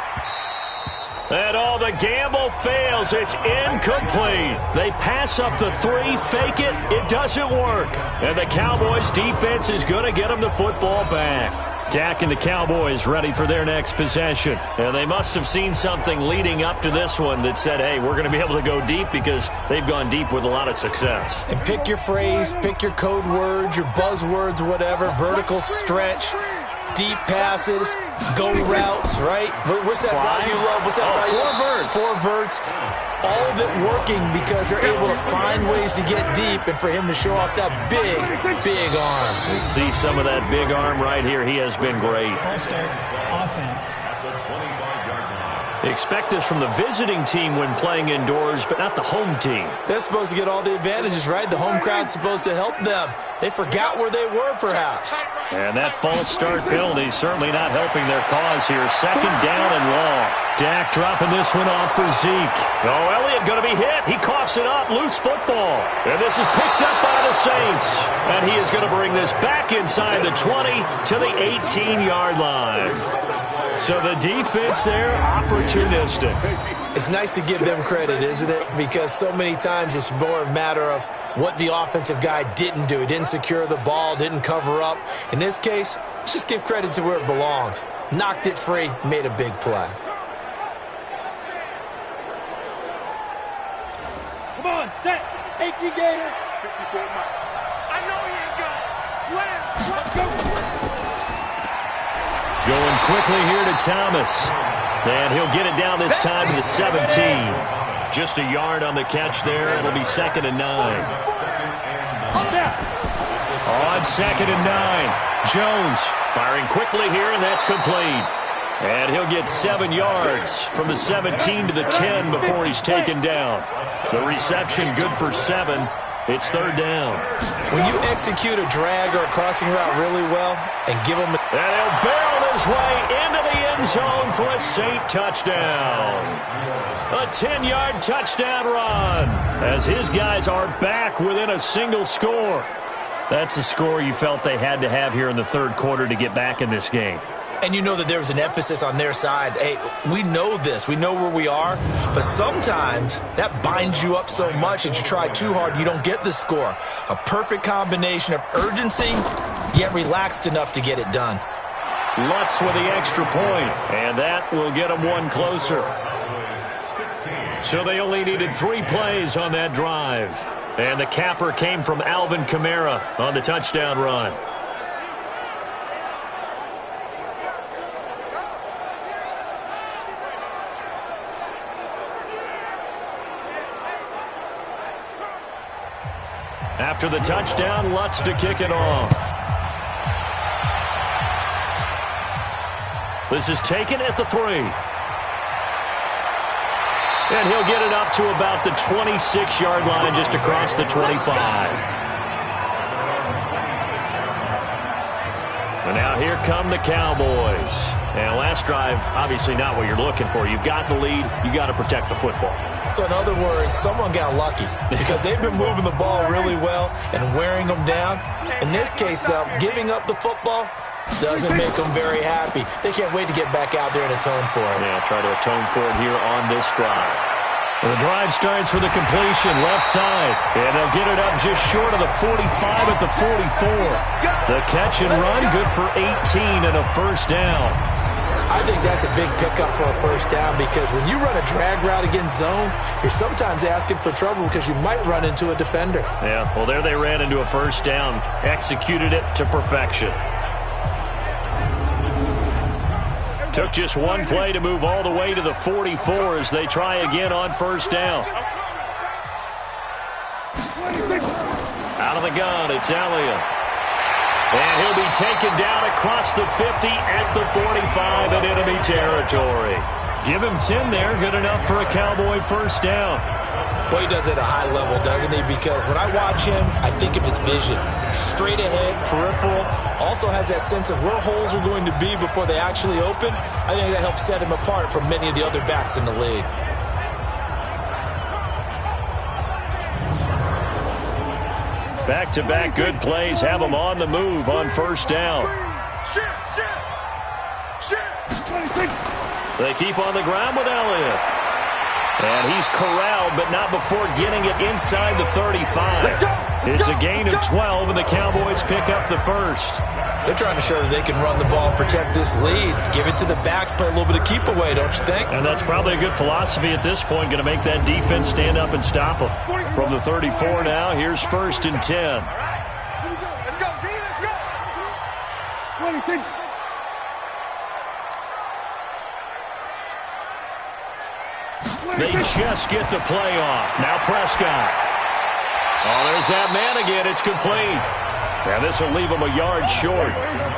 B: And all the gamble fails. It's incomplete. They pass up the 3, fake it. It doesn't work. And the Cowboys defense is going to get them the football back. Dak and the Cowboys ready for their next possession. And they must have seen something leading up to this one that said, hey, we're going to be able to go deep because they've gone deep with a lot of success.
C: And pick your phrase, pick your code words, your buzzwords, whatever, vertical stretch, deep passes, go routes, right? What's that route you love? What's that route? Four verts. All of it working because they're able to find ways to get deep and for him to show off that big arm.
B: We'll see some of that big arm right here. He has been great.
E: Offense.
B: Expect this from the visiting team when playing indoors, but not the home team.
C: They're supposed to get all the advantages, right? The home crowd's supposed to help them. They forgot where they were, perhaps.
B: And that false start penalty certainly not helping their cause here. Second down and long. Dak dropping this one off for Zeke. Oh, Elliott going to be hit. He coughs it up. Loose football. And this is picked up by the Saints. And he is going to bring this back inside the 20 to the 18-yard line. So the defense there, opportunistic.
C: It's nice to give them credit, isn't it? Because so many times it's more a matter of what the offensive guy didn't do. He didn't secure the ball, didn't cover up. In this case, let's just give credit to where it belongs. Knocked it free, made a big play.
D: Come on, set. 18 Gator. 54 Mike. I know he ain't got it. Slam. Let's go.
B: Going quickly here to Thomas. And he'll get it down this time to the 17. Just a yard on the catch there. It'll be 2nd and 9. On 2nd and 9. Jones firing quickly here, and that's complete. And he'll get 7 yards from the 17 to the 10 before he's taken down. The reception good for 7. It's 3rd down.
C: When you execute a drag or a crossing route really well and give him...
B: And he'll barrel his way into the end zone for a Saint touchdown. A 10-yard touchdown run as his guys are back within a single score. That's a score you felt they had to have here in the 3rd quarter to get back in this game.
C: And you know that there was an emphasis on their side. Hey, we know this. We know where we are. But sometimes that binds you up so much that you try too hard, you don't get the score. A perfect combination of urgency, yet relaxed enough to get it done.
B: Lutz with the extra point, and that will get them one closer. So they only needed 3 plays on that drive. And the capper came from Alvin Kamara on the touchdown run. After the touchdown, Lutz to kick it off. This is taken at the 3. And he'll get it up to about the 26-yard line, just across the 25. And now here come the Cowboys. And last drive, obviously not what you're looking for. You've got the lead. You got to protect the football.
C: So in other words, someone got lucky because they've been moving the ball really well and wearing them down. In this case, though, giving up the football doesn't make them very happy. They can't wait to get back out there and atone for it.
B: Yeah, try to atone for it here on this drive. Well, the drive starts with a completion left side, and they'll get it up just short of the 45 at the 44. The catch and run good for 18 and a first down.
C: I think that's a big pickup for a first down because when you run a drag route against zone, you're sometimes asking for trouble because you might run into a defender.
B: Yeah, well, there they ran into a first down, executed it to perfection. Took just one play to move all the way to the 44 as they try again on first down. Out of the gun, it's Elliott. And he'll be taken down across the 50 at the 45 in enemy territory. Give him 10 there, good enough for a Cowboy first down.
C: Boy, he does it at a high level, doesn't he? Because when I watch him, I think of his vision. Straight ahead, peripheral. Also has that sense of where holes are going to be before they actually open. I think that helps set him apart from many of the other backs in the league.
B: Back-to-back good plays have them on the move on first down. They keep on the ground with Elliott. And he's corralled, but not before getting it inside the 35. It's a gain of 12, and the Cowboys pick up the first.
C: They're trying to show that they can run the ball, protect this lead, give it to the backs, play a little bit of keep away, don't you think?
B: And that's probably a good philosophy at this point, going to make that defense stand up and stop them. From the 34 now, here's 1st and 10.
D: Let's go, D, let's go.
B: They just get the play off. Now Prescott. Oh, there's that man again. It's complete. And this will leave him a yard short.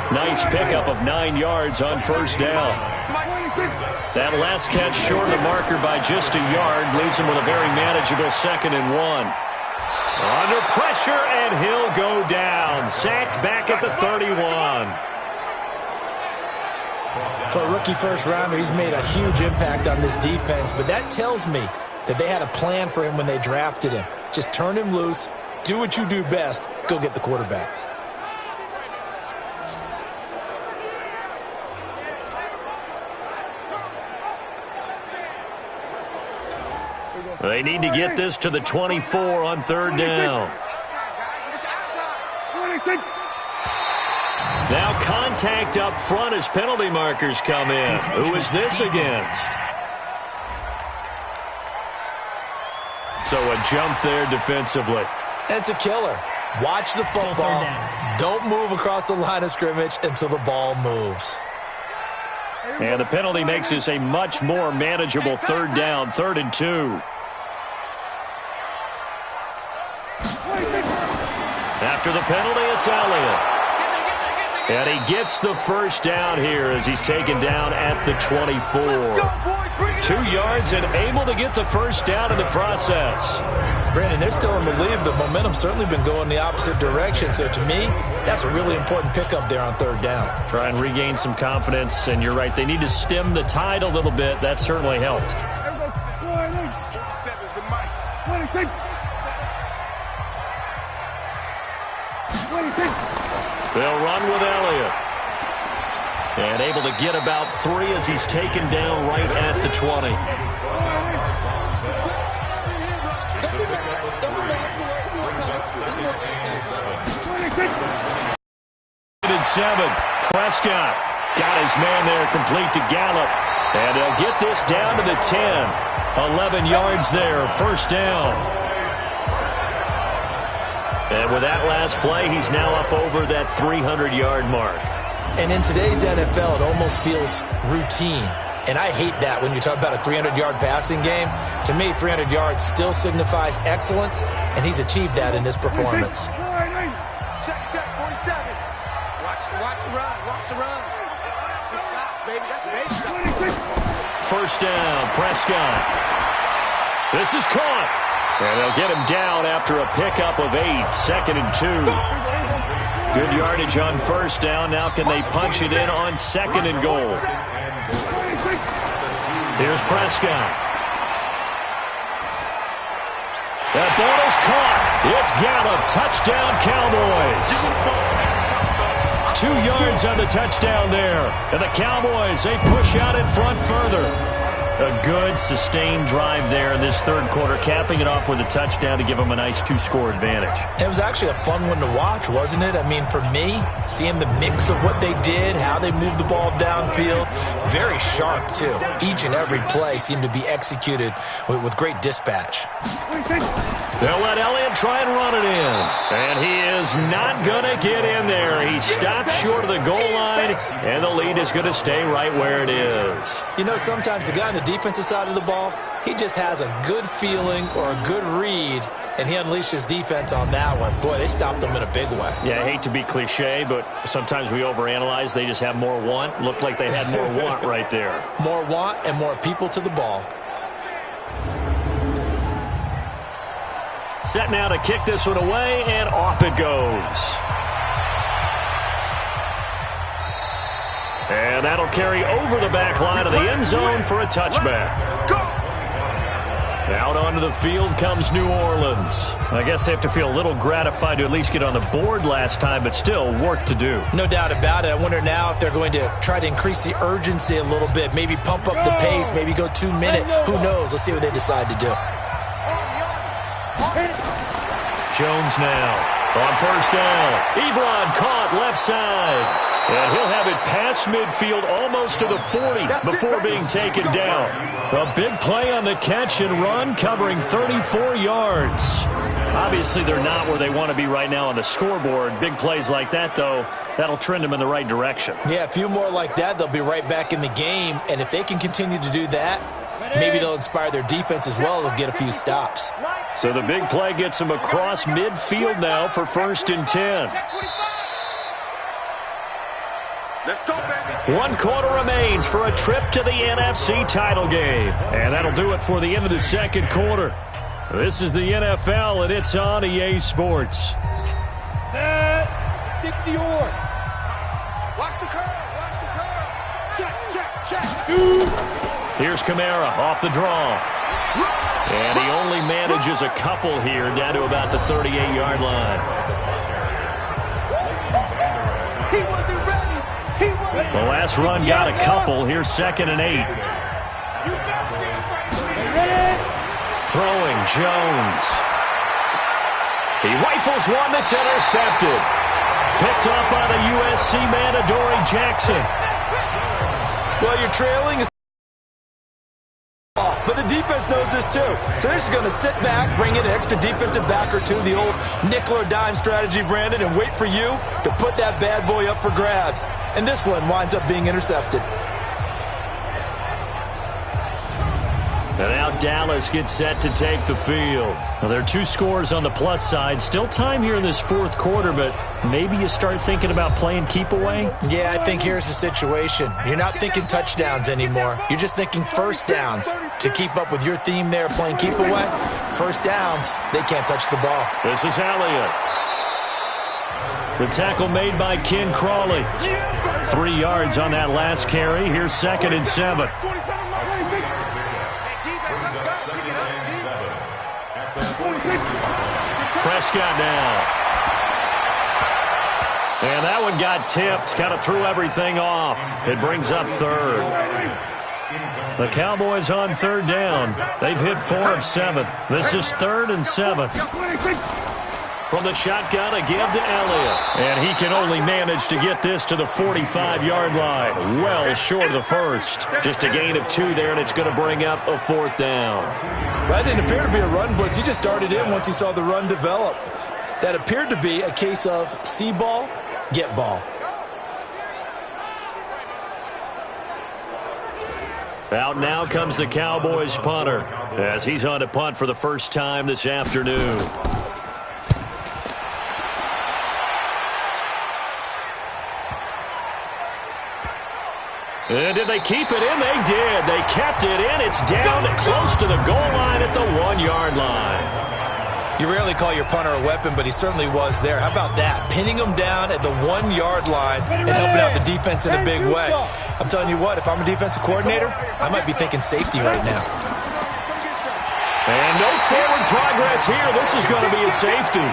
B: Nice pickup of 9 yards on 1st down. That last catch short of the marker by just a yard leaves him with a very manageable 2nd and 1. Under pressure, and he'll go down. Sacked back at the 31.
C: For a rookie first-rounder, he's made a huge impact on this defense, but that tells me that they had a plan for him when they drafted him. Just turn him loose, do what you do best, go get the quarterback.
B: They need to get this to the 24 on 3rd down. Now contact up front as penalty markers come in. Who is this against? So a jump there defensively.
C: And it's a killer. Watch the football. Don't move across the line of scrimmage until the ball moves.
B: And the penalty makes this a much more manageable 3rd down, 3rd and 2. After the penalty, it's Elliott. And he gets the 1st down here as he's taken down at the 24. 2 yards and able to get the 1st down in the process.
C: Brandon, they're still in the lead, but momentum's certainly been going the opposite direction. So to me, that's a really important pickup there on 3rd down.
B: Try and regain some confidence, and you're right. They need to stem the tide a little bit. That certainly helped. They'll run with Elliott. And able to get about 3 as he's taken down right at the 20. 7. Prescott got his man there complete to Gallup. And they'll get this down to the 10. 11 yards there, 1st down. And with that last play, he's now up over that 300-yard mark.
C: And in today's NFL, it almost feels routine. And I hate that when you talk about a 300-yard passing game. To me, 300 yards still signifies excellence, and he's achieved that in this performance.
D: Check, 47. Watch the run. Good shot, baby. That's baby shot.
B: 1st down, Prescott. This is caught. And they'll get him down after a pickup of 8, 2nd and 2. Good yardage on 1st down. Now can they punch it in on 2nd and goal? Here's Prescott. That ball is caught. It's Gallup. Touchdown, Cowboys. 2 yards on the touchdown there. And the Cowboys, they push out in front further. A good, sustained drive there in this 3rd quarter, capping it off with a touchdown to give them a nice 2-score advantage.
C: It was actually a fun one to watch, wasn't it? I mean, for me, seeing the mix of what they did, how they moved the ball downfield, very sharp, too. Each and every play seemed to be executed with great dispatch.
B: They'll let Elliott try and run it in. And he is not going to get in there. He stops short of the goal line, and the lead is going to stay right where it is.
C: You know, sometimes the guy on the defensive side of the ball, he just has a good feeling or a good read, and he unleashed his defense on that one. Boy, they stopped him in a big way.
B: Yeah, I hate to be cliche, but sometimes we overanalyze. They just have more want. Looked like they had more want right there.
C: More want and more people to the ball.
B: Set now to kick this one away, and off it goes. And that'll carry over the back line of the end zone for a touchback. Out onto the field comes New Orleans.
F: I guess they have to feel a little gratified to at least get on the board last time, but still work to do.
C: No doubt about it. I wonder now if they're going to try to increase the urgency a little bit, maybe pump up the pace, maybe go 2 minutes. Who knows? Let's see what they decide to do.
B: Jones now on first down. Ebron caught left side. And he'll have it past midfield almost to the 40 before being taken down. A big play on the catch and run, covering 34 yards.
F: Obviously, they're not where they want to be right now on the scoreboard. Big plays like that, though, that'll trend them in the right direction.
C: Yeah, a few more like that, they'll be right back in the game. And if they can continue to do that, maybe they'll inspire their defense as well. They'll get a few stops.
B: So the big play gets them across midfield now for 1st and 10.
D: Let's go, baby.
B: 1 quarter remains for a trip to the NFC title game. And that'll do it for the end of the 2nd quarter. This is the NFL, and it's on EA Sports.
D: Set. 60 yard. Watch the curve. Watch the curve. Check.
B: Here's Kamara off the draw. And he only manages a couple here down to about the 38-yard line.
D: He wasn't ready.
B: The last run got a couple. Here's 2nd and 8. Throwing Jones. He rifles one that's intercepted. Picked up by the USC man, Adoree Jackson.
C: Well, you're trailing. But the defense knows this too. So they're just going to sit back, bring in an extra defensive back or two, the old nickel or dime strategy, Brandon, and wait for you to put that bad boy up for grabs. And this one winds up being intercepted.
B: And now Dallas gets set to take the field.
F: Well, there are 2 scores on the plus side. Still time here in this 4th quarter, but maybe you start thinking about playing keep away?
C: Yeah, I think here's the situation. You're not thinking touchdowns anymore. You're just thinking first downs. To keep up with your theme there, playing keep away, first downs, they can't touch the ball.
B: This is Elliott. The tackle made by Ken Crawley.
F: 3 yards on that last carry. Here's 2nd and 7.
B: Prescott now. And that one got tipped. Kind of threw everything off. It brings up 3rd. The Cowboys on 3rd down. They've hit 4 of 7. This is 3rd and 7. From the shotgun, a give to Elliott.
F: And he can only manage to get this to the 45-yard line. Well short of the first.
B: Just a gain of 2 there, and it's going to bring up a 4th down.
C: That didn't appear to be a run blitz. He just started in once he saw the run develop. That appeared to be a case of see ball, get ball.
B: Out now comes the Cowboys punter as he's on to punt for the first time this afternoon. And did they keep it in? They did. They kept it in. It's down close to the goal line at the 1-yard line.
C: You rarely call your punter a weapon, but he certainly was there. How about that? Pinning him down at the 1-yard line and helping out the defense in a big way. I'm telling you what, if I'm a defensive coordinator, I might be thinking safety right now.
B: And no forward progress here. This is going to be a safety.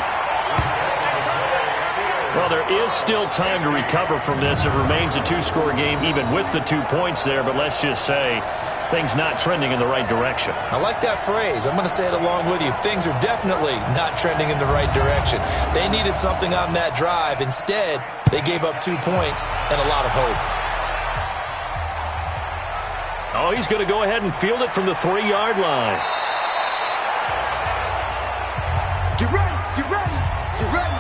B: Well, there is still time to recover from this. It remains a 2-score game even with the 2 points there, but let's just say things not trending in the right direction.
C: I like that phrase. I'm going to say it along with you. Things are definitely not trending in the right direction. They needed something on that drive. Instead, they gave up 2 points and a lot of hope.
B: Oh, he's going to go ahead and field it from the 3-yard line.
D: Get ready. Get ready. Get ready.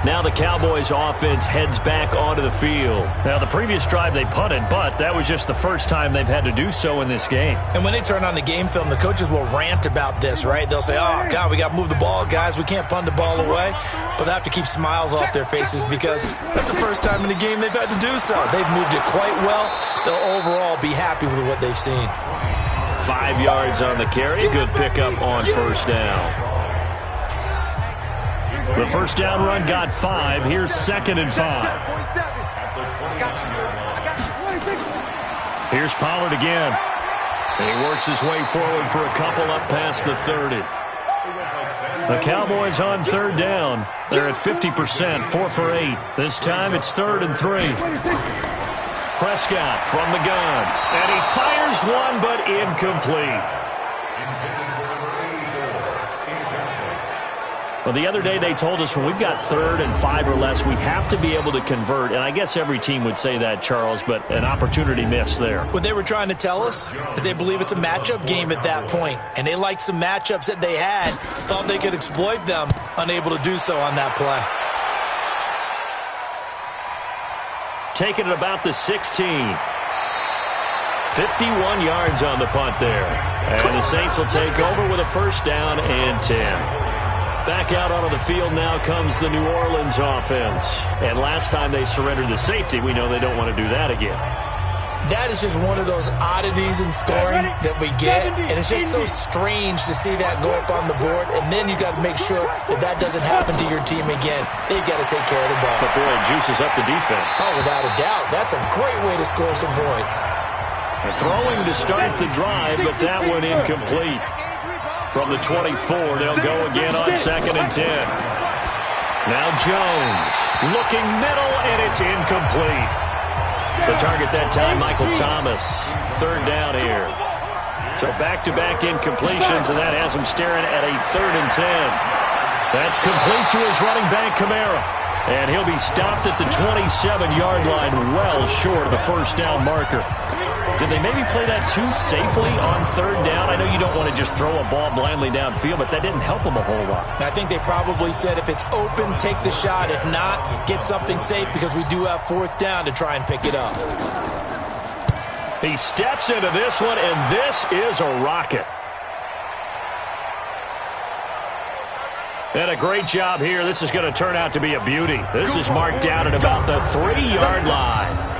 B: Now the Cowboys offense heads back onto the field.
F: Now, the previous drive they punted, but that was just the first time they've had to do so in this game.
C: And when they turn on the game film, the coaches will rant about this, right? They'll say, oh, God, we got to move the ball, guys. We can't punt the ball away. But they have to keep smiles off their faces because that's the first time in the game they've had to do so. They've moved it quite well. They'll overall be happy with what they've seen.
B: 5 yards on the carry. Good pickup on first down.
F: The first down run got 5. Here's 2nd and 5.
B: Here's Pollard again.
F: And he works his way forward for a couple up past the 30. The Cowboys on third down. They're at 50%, 4 for 8. This time it's 3rd and 3. Prescott from the gun. And he fires one, but incomplete. Well, the other day they told us when we've got 3rd and 5 or less, we have to be able to convert. And I guess every team would say that, Charles, but an opportunity missed there.
C: What they were trying to tell us is they believe it's a matchup game at that point. And they liked some matchups that they had, thought they could exploit them, unable to do so on that play.
F: Taking it about the 16. 51 yards on the punt there. And the Saints will take over with a 1st down and 10. Back out onto the field now comes the New Orleans offense. And last time they surrendered the safety, we know they don't want to do that again.
C: That is just one of those oddities in scoring that we get. And it's just so strange to see that go up on the board. And then you got to make sure that that doesn't happen to your team again. They've got to take care of the ball.
F: But boy, it juices up the defense.
C: Oh, without a doubt. That's a great way to score some points.
F: Throwing to start the drive, but that one incomplete. From the 24, they'll go again on 2nd and 10. Now Jones looking middle, and it's incomplete. The target that time, Michael Thomas. 3rd down here. So back-to-back incompletions, and that has him staring at a 3rd and 10. That's complete to his running back, Kamara. And he'll be stopped at the 27-yard line, well short of the 1st down marker. Did they maybe play that too safely on 3rd down? I know you don't want to just throw a ball blindly downfield, but that didn't help them a whole lot.
C: I think they probably said if it's open, take the shot. If not, get something safe because we do have 4th down to try and pick it up.
F: He steps into this one, and this is a rocket. And a great job here. This is going to turn out to be a beauty. This is marked down at about the 3-yard line.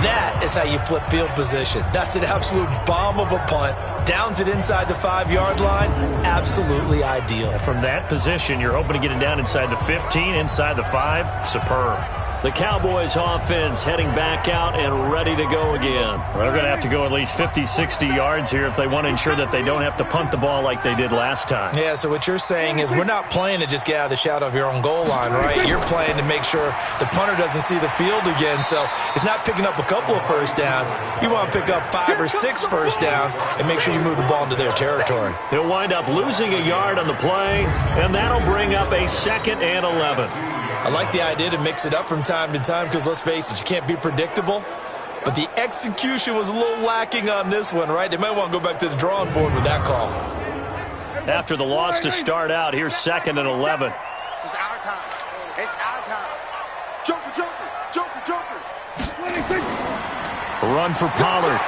C: That is how you flip field position. That's an absolute bomb of a punt. Downs it inside the 5-yard line. Absolutely ideal.
F: From that position, you're hoping to get it down inside the 15, inside the 5. Superb. The Cowboys offense heading back out and ready to go again. They're going to have to go at least 50, 60 yards here if they want to ensure that they don't have to punt the ball like they did last time.
C: Yeah, so what you're saying is we're not playing to just get out of the shadow of your own goal line, right? You're playing to make sure the punter doesn't see the field again. So it's not picking up a couple of 1st downs. You want to pick up 5 or 6 1st downs and make sure you move the ball into their territory.
F: He'll wind up losing a yard on the play, and that'll bring up a 2nd and 11.
C: I like the idea to mix it up from time to time because, let's face it, you can't be predictable. But the execution was a little lacking on this one, right? They might want to go back to the drawing board with that call.
F: After the loss to start out, here's 2nd and 11.
D: It's our time. It's our time. Joker, Joker, Joker, Joker.
F: Run for Pollard.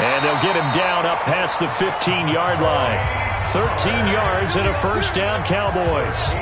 F: And they'll get him down up past the 15-yard line. 13 yards and a 1st down, Cowboys.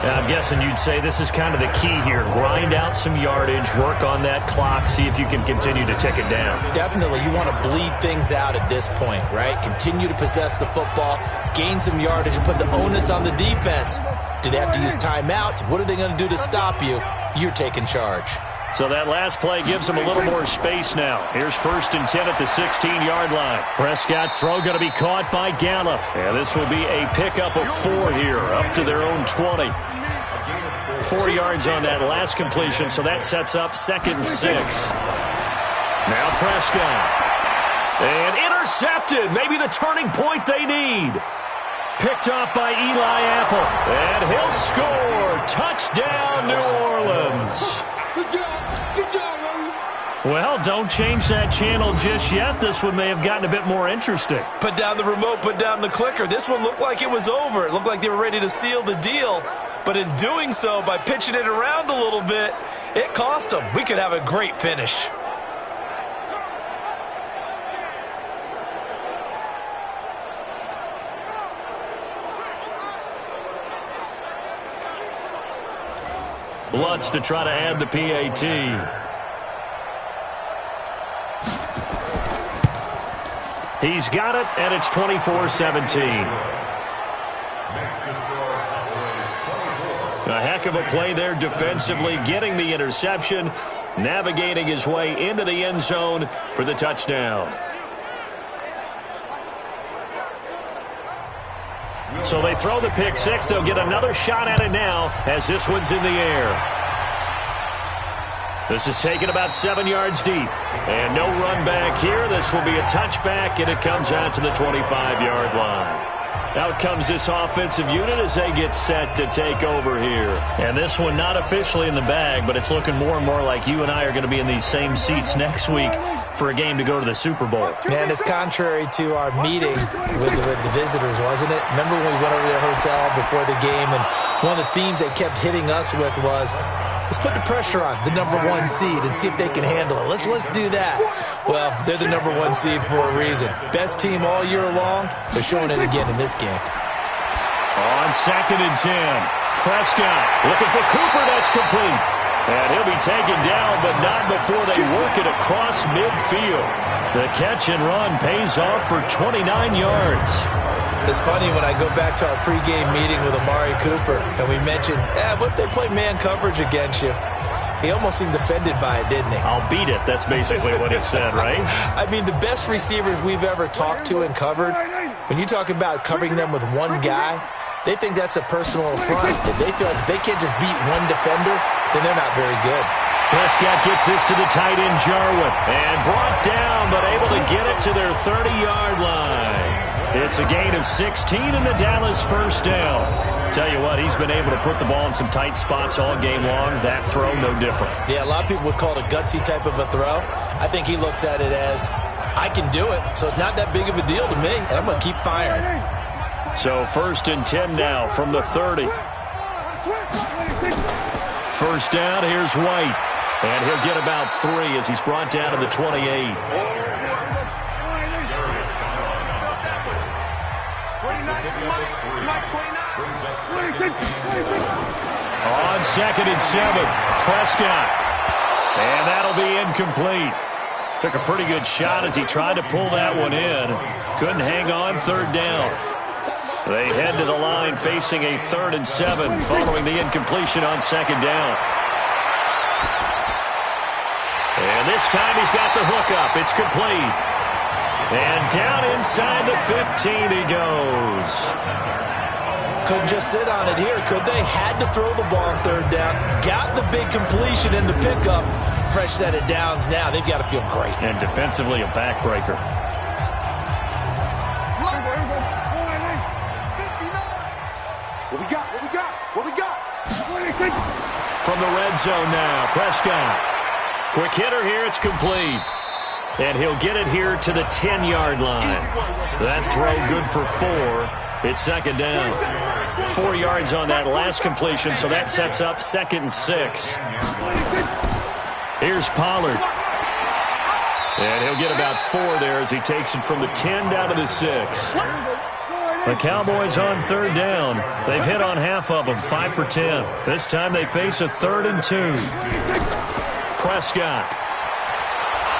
F: Now, I'm guessing you'd say this is kind of the key here. Grind out some yardage, work on that clock, see if you can continue to tick it down.
C: Definitely. You want to bleed things out at this point, right? Continue to possess the football, gain some yardage, and put the onus on the defense. Do they have to use timeouts? What are they going to do to stop you? You're taking charge.
F: So that last play gives them a little more space now. Here's 1st and 10 at the 16-yard line. Prescott's throw going to be caught by Gallup. And this will be a pickup of 4 here, up to their own 20. 4 yards on that last completion, so that sets up 2nd and 6. Now Prescott. And intercepted. Maybe the turning point they need. Picked off by Eli Apple. And he'll score. Touchdown, New Orleans.
D: Good job. Good job, baby.
F: Well, don't change that channel just yet. This one may have gotten a bit more interesting.
C: Put down the remote, put down the clicker. This one looked like it was over. It looked like they were ready to seal the deal. But in doing so, by pitching it around a little bit, it cost them. We could have a great finish.
F: Lutz to try to add the PAT. He's got it, and it's 24-17. A heck of a play there defensively, getting the interception.
B: navigating his way into the end zone for the touchdown. So they throw the pick six. They'll get another shot at it now as this one's in the air. This is taken about 7 yards deep. And no run back here. This will be a touchback, and it comes out to the 25-yard line. Out comes this offensive unit as they get set to take over here.
F: And this one not officially in the bag, but it's looking more and more like you and I are going to be in these same seats next week for a game to go to the Super Bowl.
C: Man, it's contrary to our meeting with the visitors, wasn't it? Remember when we went over to the hotel before the game, and one of the themes they kept hitting us with was, let's put the pressure on the #1 seed and see if they can handle it. Let's do that. Well, they're the #1 seed for a reason. Best team all year long. They're showing it again in this game.
B: On 2nd and 10, Prescott looking for Cooper. That's complete. And he'll be taken down, but not before they work it across midfield. The catch and run pays off for 29 yards.
C: It's funny when I go back to our pregame meeting with Amari Cooper, and we mentioned, what if they play man coverage against you? He almost seemed offended by it, didn't he?
F: I'll beat it. That's basically what he said, right?
C: I mean, the best receivers we've ever talked to and covered, when you talk about covering them with one guy, they think that's a personal affront. If they feel like if they can't just beat one defender, then they're not very good.
B: Prescott gets this to the tight end, Jarwin, and brought down, but able to get it to their 30-yard line. It's a gain of 16 and the Dallas first down.
F: Tell you what, he's been able to put the ball in some tight spots all game long. That throw, no different.
C: Yeah, a lot of people would call it a gutsy type of a throw. I think he looks at it as, I can do it, so it's not that big of a deal to me, and I'm going to keep firing.
B: So 1st and 10 now from the 30. First down, here's White. And he'll get about 3 as he's brought down to the 28. On 2nd and 7, Prescott. And that'll be incomplete. Took a pretty good shot as he tried to pull that one in. Couldn't hang on, 3rd down. They head to the line facing a 3rd and 7 following the incompletion on 2nd down. And this time he's got the hook up. It's complete. And down inside the 15 he goes.
C: Couldn't just sit on it here, could they? Had to throw the ball on 3rd down. Got the big completion in the pickup. Fresh set of downs now. They've got to feel great.
F: And defensively a backbreaker.
D: What we got?
B: From the red zone now, Prescott. Quick hitter here, it's complete. And he'll get it here to the 10-yard line. That throw good for 4. It's 2nd down. 4 yards on that last completion, so that sets up 2nd and 6. Here's Pollard. And he'll get about 4 there as he takes it from the 10 down to the 6. The Cowboys on 3rd down. They've hit on half of them, 5 for 10. This time they face a 3rd and 2. Prescott.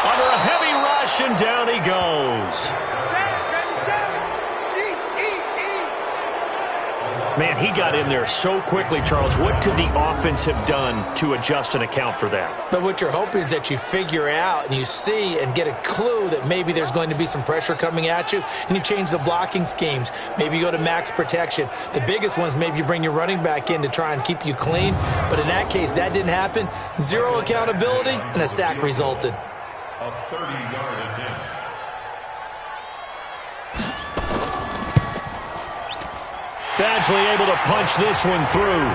B: Under a heavy rush, and down he goes. Man, he got in there so quickly, Charles. What could the offense have done to adjust and account for that?
C: But what you're hoping is that you figure out and you see and get a clue that maybe there's going to be some pressure coming at you, and you change the blocking schemes. Maybe you go to max protection. The biggest one is maybe you bring your running back in to try and keep you clean. But in that case, that didn't happen. 0 accountability, and a sack resulted.
G: A 30-yard attempt.
B: Badgley able to punch this one through.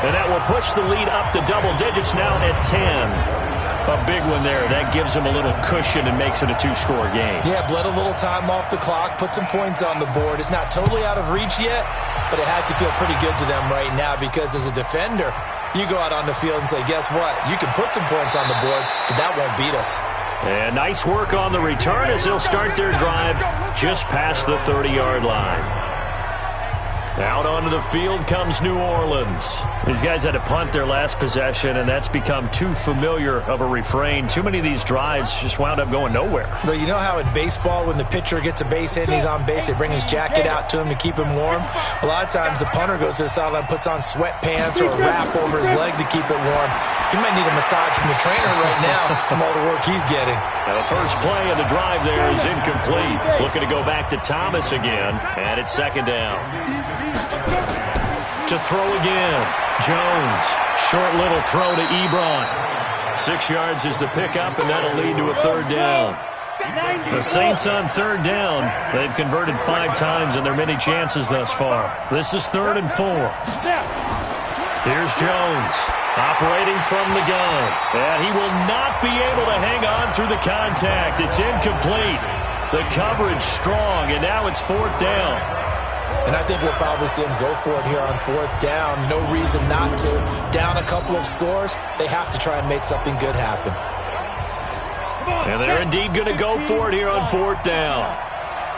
B: And that will push the lead up to double digits now at 10. A big one there. That gives them a little cushion and makes it a 2-score game.
C: Yeah, bled a little time off the clock, put some points on the board. It's not totally out of reach yet, but it has to feel pretty good to them right now because as a defender, you go out on the field and say, guess what? You can put some points on the board, but that won't beat us.
B: And nice work on the return as they'll start their drive just past the 30-yard line. Out onto the field comes New Orleans. These guys had to punt their last possession, and that's become too familiar of a refrain. Too many of these drives just wound up going nowhere.
C: Well, you know how in baseball, when the pitcher gets a base hit and he's on base, they bring his jacket out to him to keep him warm? A lot of times the punter goes to the sideline, puts on sweatpants or a wrap over his leg to keep it warm. He might need a massage from the trainer right now from all the work he's getting.
B: Now the first play of the drive there is incomplete. Looking to go back to Thomas again, and it's second down. To throw again, Jones. Short little throw to Ebron. 6 yards is the pickup, and that'll lead to a third down. The Saints on third down. They've converted 5 times in their many chances thus far. This is 3rd and 4. Here's Jones, operating from the gun. And he will not be able to hang on through the contact. It's incomplete. The coverage strong, and now it's 4th down.
C: And I think we'll probably see him go for it here on 4th down. No reason not to. Down a couple of scores, they have to try and make something good happen.
B: And they're indeed going to go for it here on 4th down.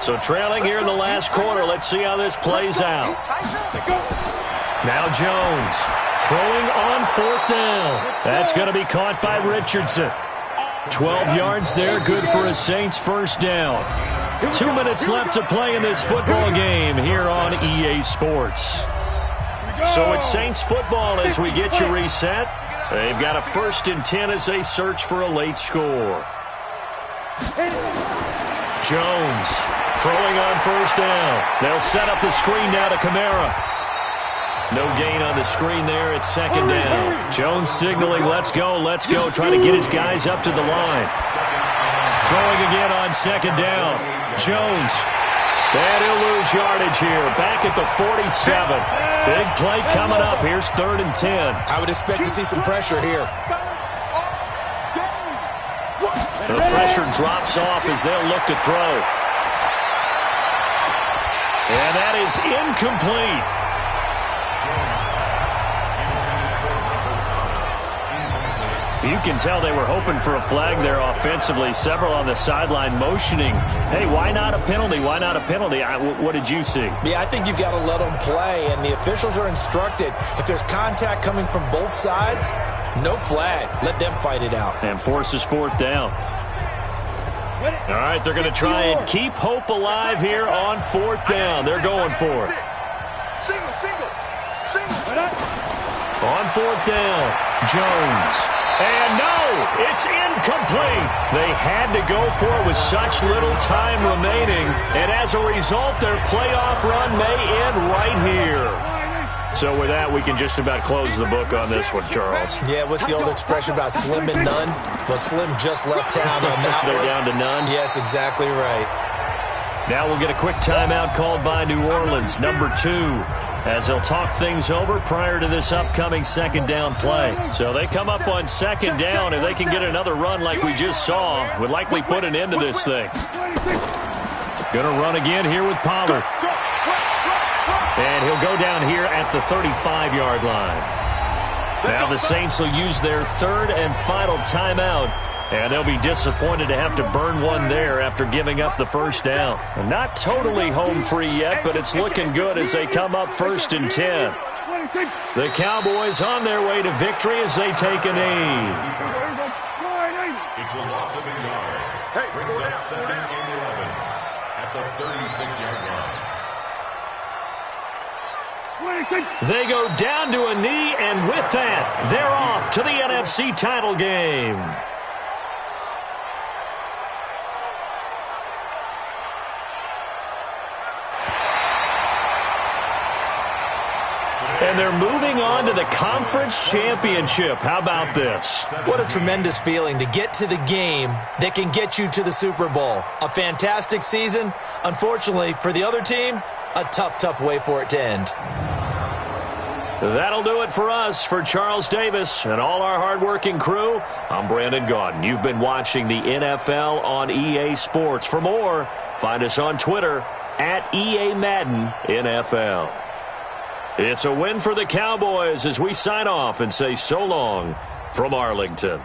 B: So trailing here in the last quarter, let's see how this plays out. Now Jones throwing on 4th down. That's going to be caught by Richardson. 12 yards there, good for a Saints first down. 2 minutes left to play in this football game here on EA Sports. So it's Saints football as we get you reset. They've got a 1st and 10 as they search for a late score. Jones throwing on 1st down. They'll set up the screen now to Kamara. No gain on the screen there. It's 2nd down. Jones signaling, let's go, trying to get his guys up to the line. Throwing again on 2nd down. Jones. And he'll lose yardage here. Back at the 47. Big play coming up. Here's 3rd and 10.
C: I would expect to see some pressure here.
B: The pressure drops off as they'll look to throw. And that is incomplete. You can tell they were hoping for a flag there offensively. Several on the sideline motioning, hey, why not a penalty? Why not a penalty? What did you see?
C: Yeah, I think you've got to let them play, and the officials are instructed. If there's contact coming from both sides, no flag. Let them fight it out.
B: And forces 4th down. All right, they're going to try and keep hope alive here on 4th down. They're going for it.
D: Single.
B: On 4th down, Jones. And no, it's incomplete. They had to go for it with such little time remaining. And as a result, their playoff run may end right here. So with that, we can just about close the book on this one, Charles.
C: Yeah, what's the old expression about slim and none? Well, Slim just left town on that
B: They're
C: one.
B: down to none?
C: Yes, exactly right.
B: Now we'll get a quick timeout called by New Orleans, number 2. As they'll talk things over prior to this upcoming 2nd down play. So they come up on 2nd down, and they can get another run like we just saw. Would likely put an end to this thing. Going to run again here with Pollard. And he'll go down here at the 35-yard line. Now the Saints will use their 3rd and final timeout. And they'll be disappointed to have to burn one there after giving up the 1st down. And not totally home free yet, but it's looking good as they come up 1st and 10. The Cowboys on their way to victory as they take a knee.
G: It's a loss of a yard. Brings up 2nd and 11 at the 36-yard line.
B: They go down to a knee, and with that, they're off to the NFC title game. And they're moving on to the conference championship. How about this?
C: What a tremendous feeling to get to the game that can get you to the Super Bowl. A fantastic season. Unfortunately, for the other team, a tough way for it to end.
B: That'll do it for us. For Charles Davis and all our hardworking crew, I'm Brandon Gaudin. You've been watching the NFL on EA Sports. For more, find us on Twitter at EA Madden NFL. It's a win for the Cowboys as we sign off and say so long from Arlington.